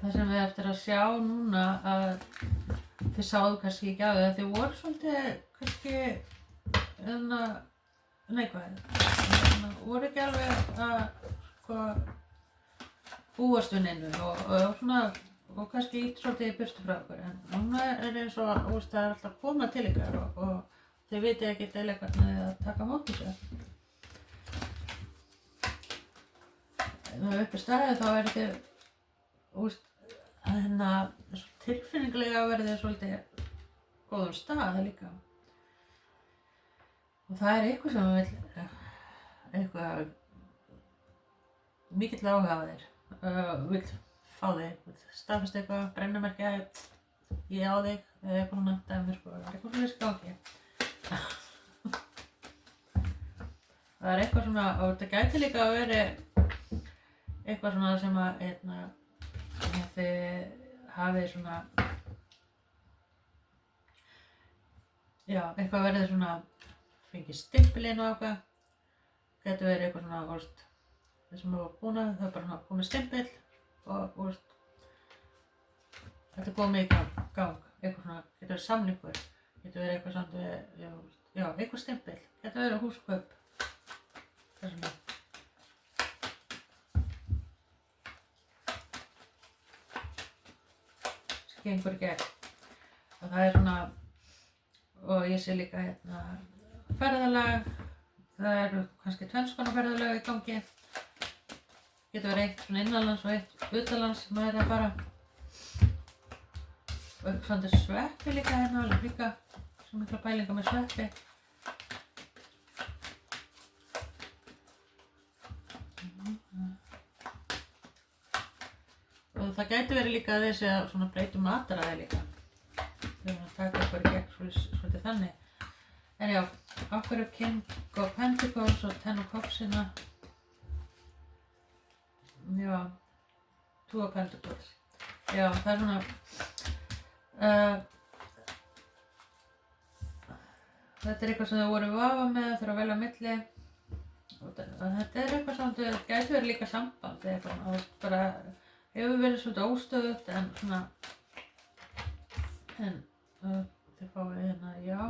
það sem við eftir að sjá núna að þið sáðu kannski ekki á því að þið voru svolítið kannski voru ekki alveg að búast við neinu og kannski ítt svolítið í burtu frá okkur, en núna er eins og það er alltaf að koma til ykkar og þið vitið ekki til hvernig að taka á móti sér. Ef það er uppi staðið þá er þið tilfinninglega verið þið svolítið góðum stað líka. Og það er eitthvað sem eitthvað mikill áhuga á þér, vill fá þig, staðfesta eitthvað, brennumerkja, ég á þig, eða eitthvað svona dæmi sko, það er eitthvað fyrir skáki. Það er eitthvað svona, og þetta gæti líka að veri eitthvað svona sem að þið hafið svona, eitthvað verið svona fengið stimpilinn og eitthvað, getur verið eitthvað svona, þess sem við varum búin að, það er bara komið stimpil og þetta er komið í gang, eitthvað svona, getur verið samningur, getur verið eitthvað samt við, eitthvað stimpil, getur verið húskaup, þessum við. Það gengur í gegn og það er svona, og ég sé líka ferðalag, það eru kannski tvenns konar ferðalag í gangi, getur verið eitt svona innanlands og eitt utanlands sem maður er að fara. Svona sveppi líka hérna, alveg líka svo mikla pælingar með sveppi. Og það gæti verið líka þessi að svona breyta mataræði líka. Við erum að taka okkur í gegn svolítið þannig. En já, af hverju King of Pentacles og Ten of Cupsina. Já, Two of Pentacles. Já, það er svona þetta er eitthvað sem þau voru vafa með, þurfa að velja á milli. Og þetta er eitthvað sem þetta gæti verið líka samband eða eitthvað, og bara hefur verið svolítið óstöðugt en svona þið fáið hérna, já,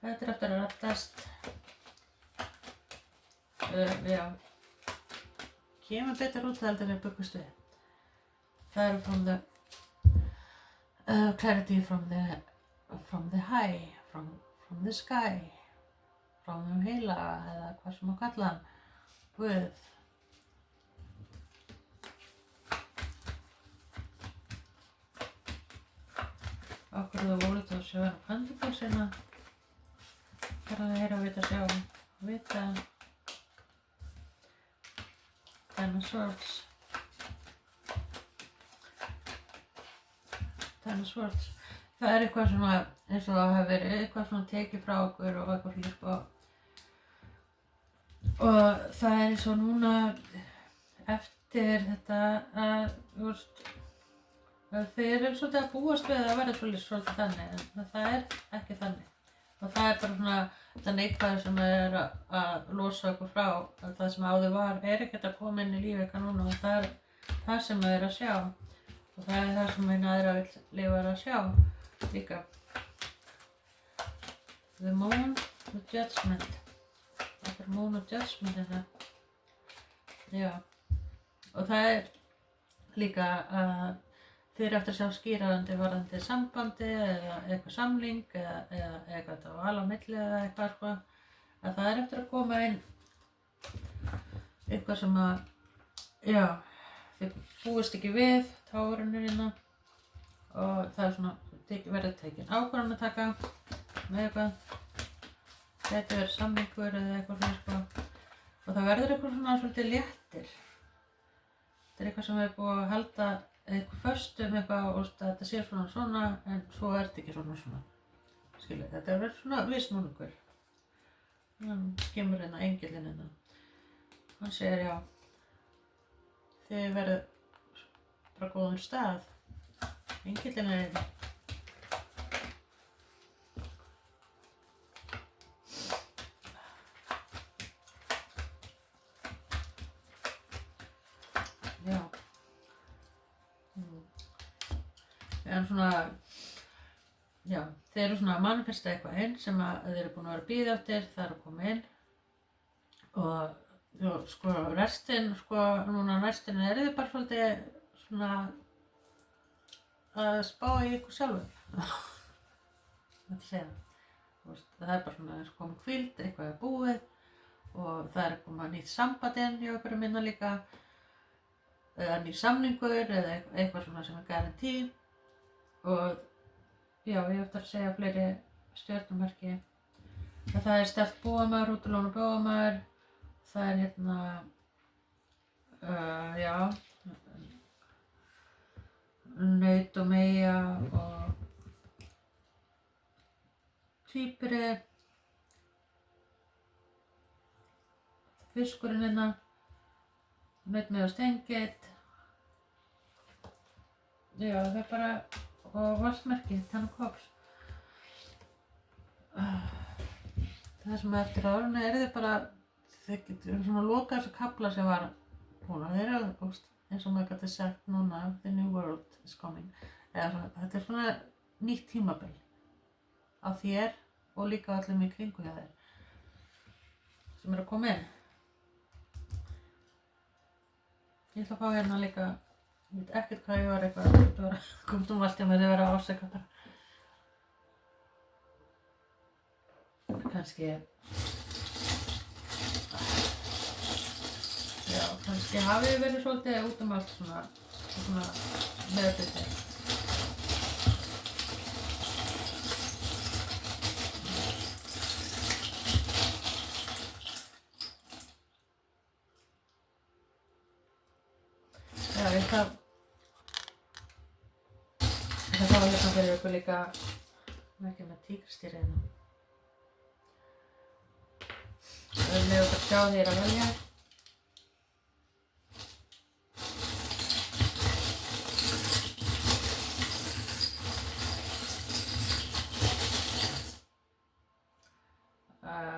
þetta er eftir að reddast. Já, kemur betur út heldur en byggust við. Það er from the clarity from the high, from the sky, frá þeim heila eða hvað sem að kalla hann, Guð. Okkur þú voruð að sjá hérna Pentaclesina, bara að heyra, vita, sjá, vita, Ten of Swords. Ten of Swords. Það er eitthvað svona, eins og það hefur verið eitthvað svona tekið frá okkur og eitthvað svona sko. Og það er eins og núna eftir þetta að, þú veist, þið eru svolítið að búast við að verða svolítið þannig, en það er ekki þannig. Og það er bara svona þetta neikvæði sem er að losa okkur frá, að það sem áður var ekkert að koma inn í lífið ykkar núna, og það er það sem þið eru að sjá. Og það er það sem einn aðra vill lifa að sjá líka. The Moon, the Judgment. Þetta er Moon og Judgment hérna. Já. Og það er líka að þið eru eftir að sjá skýrandi varðandi sambandi eða eitthvað samling eða eitthvað þetta val á milli eða eitthvað sko. Að það er eftir að koma inn eitthvað sem að, já, þið búist ekki við, Tárunir hérna, og það er svona, verður tekin ákvörðun að taka með eitthvað. Þetta verður samningur eða eitthvað svona sko. Og það verður eitthvað svona svolítið léttir. Þetta er eitthvað sem er búið að halda eitthvað föstu með eitthvað og þetta sé svona, en svo er þetta ekki svona. Skilur, þetta verður svona vissnúningur. Þannig kemur hérna engillinn hérna. Hann segir já, þið verður bara góðum stað. Engillinn er hérna. Já. En svona, já, þeir eru svona að manifesta eitthvað inn sem að þeir eru búin að vera að bíða eftir, það er að koma inn. Og já, sko, restin, sko, núna næstin eru þið bara svolítið svona að spá í ykkur sjálfum. Þetta segja. Það er bara svona eins og komið hvíld, eitthvað er búið og það er komið nýtt samband inn hjá ykkur að minna líka. Eða nýr samningur eða eitthvað svona sem er garantí. Og já, ég hef eftir að segja fleiri stjörnumerki. Það er sterkt búamaður, útilónu búamaður. Það er hérna, já, naut og meyja og tvíburi. Fiskurinn hérna, naut, meyja og steingitt. Já, það er bara, og valsmerki, Ten of Cups. Það sem eftir árunni þið bara, þið getur svona lokað þessu kafla sem var búin að þeir eru eins og maður gæti sagt núna, the new world is coming. Eða svona, þetta er svona nýtt tímabil á þér og líka öllum í kringu hjá þér sem eru að koma inn. Ég ætla að fá hérna líka, ég veit ekkert hvað ég var eitthvað, þetta var komum allt í að vera að ásaka bara. Kannski, já, kannski hafi ég verið svolítið út allt svona meðbyggði. það var hérna fyrir ykkur líka ekki með tígrisdýr hérna. Það er með okkur sjá því að velja.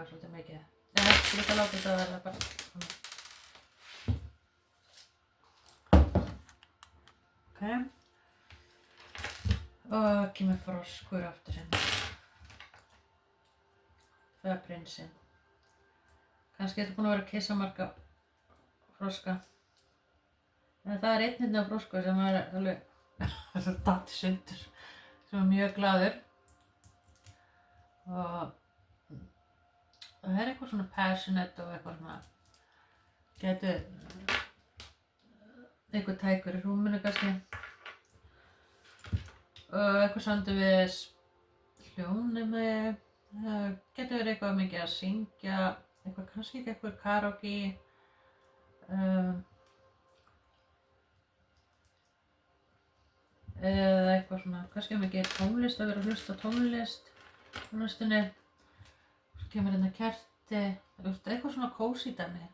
Svolítið mikið. Ég hætti líka að láta þetta að verða bara svona. Ok. Og kemur froskur aftur hérna. Það er prinsinn. Kannski þetta búin að vera að kissa marga froska. En það er einn hérna froskur sem er alveg datt í sundur. Sem er mjög glaður. Og það er eitthvað svona passionate og eitthvað svona getur eitthvað tækur í rúminu kannski og eitthvað samdi við hljónemi getur verið eitthvað mikið að syngja eitthvað kannski eitthvað karaoke eða eitthvað svona kannski mikið tónlist að vera að hlusta á tónlist á næstunni. Kemur hérna kerti, eitthvað svona kósí dæmi.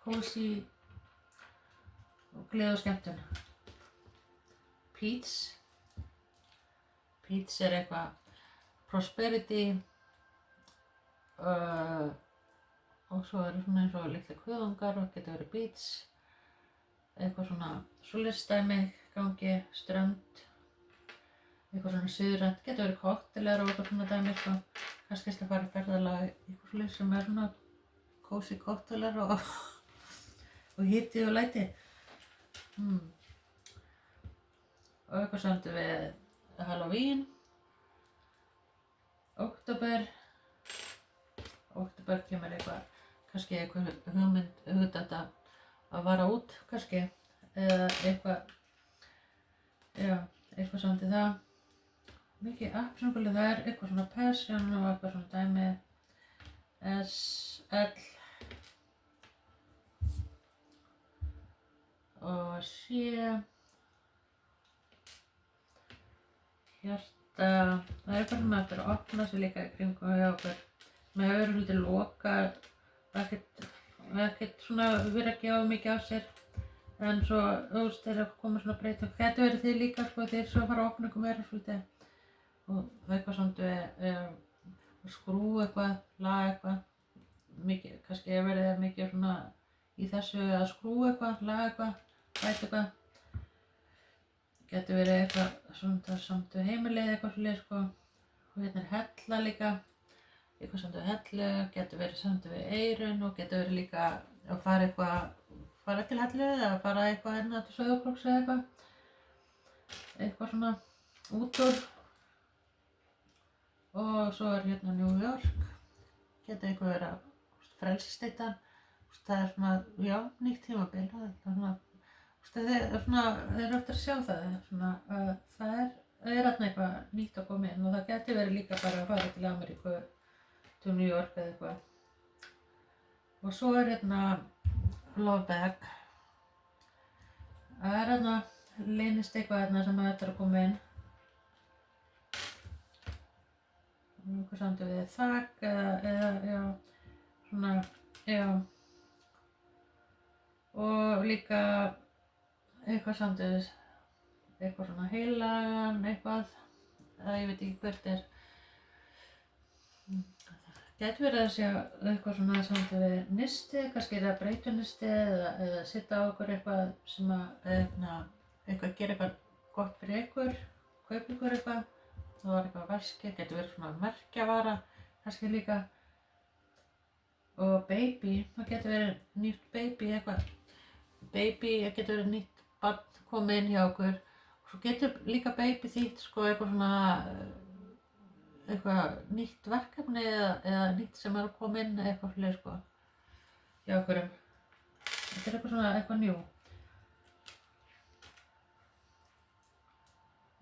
Kósí og gleði og skemmtun. Peach. Peach er eitthvað prosperity og svo eru svona eins og litli kuðungar og getur verið beach. Eitthvað svona svoleiðis dæmi gangi, strönd. Eitthvað svona suðrænt, getur verið koktelar og eitthvað svona dæmi sko. Kannski að fara í ferðalag í eitthvað svoleiðis sem er svona kósí koktelar og hiti og læti. Og eitthvað samdi við Halloween, október kemur eitthvað, kannski eitthvað hugdæmt að vara út kannski, eða eitthvað, já, eitthvað samdi það. Mikið appelsínugulur, það er eitthvað svona passion og eitthvað svona dæmi SL og C hjarta, það er bara með eftir að opna sig líka í kringum hjá okkur með hefur verið svolítið lokað ekkert svona verið að gefa mikið af sér en svo þegar koma svona breyting getur verið þið líka sko þeir svo fara að opna ykkur meira svolítið og það er eitthvað samt við skrú eitthvað, laga eitthvað mikið, kannski verið mikið svona í þessu að skrú eitthvað, laga eitthvað, bæta eitthvað getur verið eitthvað svona samt við heimilið eitthvað svolítið sko og hérna er hella líka eitthvað samt við hellu, getur verið samt við eyrun og getur verið líka að fara eitthvað fara til hellu eða fara eitthvað hérna til Sauðárkróks eða eitthvað svona út úr og svo er hérna New York getur eitthvað verið að frelsisteytan það er svona, já, nýtt tímabil það er svona þeir eru eftir að sjá það svona, það er þarna eitthvað nýtt að koma inn og það getur verið líka bara að fara til Ameríku til New York eða eitthvað og svo er hérna Love Bag það er hérna leynist eitthvað hérna sem þetta er að koma inn eitthvað samt við þak eða já svona já og líka eitthvað samt við eitthvað svona heilagan eitthvað ég veit ekki hvert er getur verið að segja eitthvað svona samt við nisti, kannski er það breytunisti eða sitta á okkur eitthvað sem að eitthvað gera eitthvað gott fyrir ykkur, kaupa ykkur eitthvað það var eitthvað veski, getur verið svona merkjavara kannski líka og baby, það getur verið nýtt baby eitthvað baby, það getur verið nýtt barn komið inn hjá okkur og svo getur líka baby þýtt sko eitthvað svona eitthvað nýtt verkefni eða nýtt sem er að koma inn eitthvað fyrir sko hjá okkur þetta er eitthvað svona eitthvað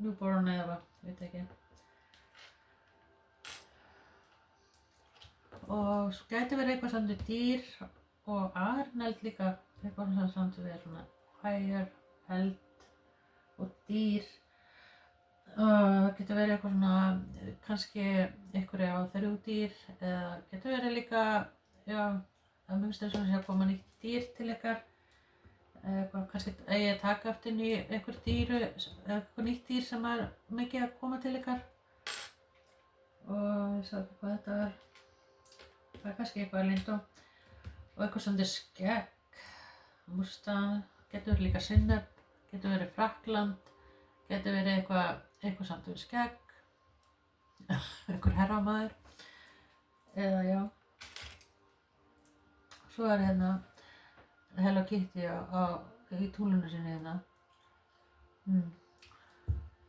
newborn eða eitthvað, veit ekki og svo gæti verið eitthvað samt við dýr og Arnald líka, eitthvað samt við svona fire, eld og dýr. Það getur verið eitthvað svona, kannski einhverja á þrjúdýr eða getur verið líka, já, að mér finnst þess að sé að koma nýtt dýr til ykkar. Kannski eigi að taka eftir einhver dýr, eitthvað nýtt dýr sem er mikið að koma til ykkar. Og ég sá ekki hvað þetta var. Það er kannski eitthvað leyndó. Og eitthvað sem er skegg, Mustang, getur verið líka sinnep, getur verið Frakkland, getur verið eitthvað samt við skegg, einhver herramaður, eða já. Svo er hérna Hello Kitty í túlunum sinni hérna.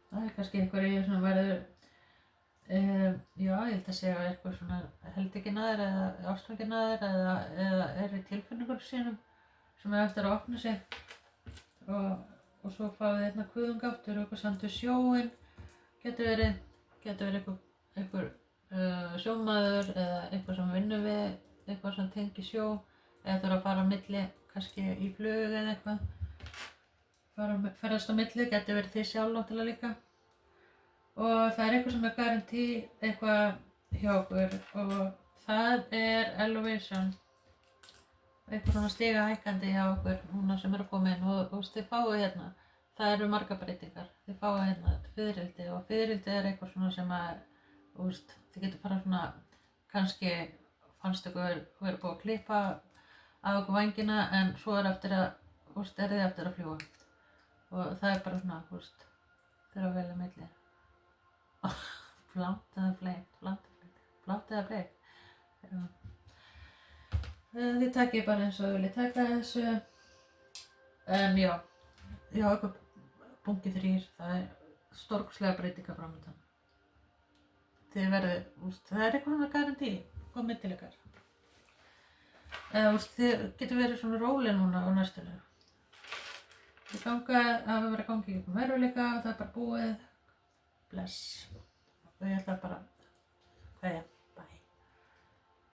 Það er kannski einhverju sem verður, já, ég held að segja eitthvað svona heldeginaður eða ástfanginaður eða er í tilfinningunum sínum sem er eftir að opna sig. Og svo fáið hérna kuðungáttur og eitthvað samt við sjóinn. Getur verið einhver sjómaður eða eitthvað sem vinnur við, eitthvað sem tengir sjó eða þurfa að fara á milli, kannski í flug eða eitthvað. Ferðast á milli, getur verið þið sjálf náttúrulega líka. Og það er eitthvað sem er garantí eitthvað hjá okkur og það er Elevation. Eitthvað svona stigahækkandi hjá okkur núna sem er að koma inn og þið fáið hérna, það eru margar breytingar. Þið fáið hérna fiðrildi og fiðrildi er eitthvað svona sem að, þið getur fara svona, kannski fannst ykkur verið búið að klippa af okkur vængina en svo er eftir að, er þið eftir að fljúga. Og það er bara svona, þeir eru að velja milli. Flátt eða fleygt, flátt eða fleygt. Já. Þið takið bara eins og þið viljið taka þessu. En já, eitthvað bunki 3, það er stórkostlega breytingar framundan. Þið verðið, það er eitthvað svona garantí, komið til ykkar. Þið getur verið svona róleg núna á næstunni. Þið hafa verið að ganga í gegnum veruleika og það er bara búið. Bless. Og ég ætla bara, kveðja.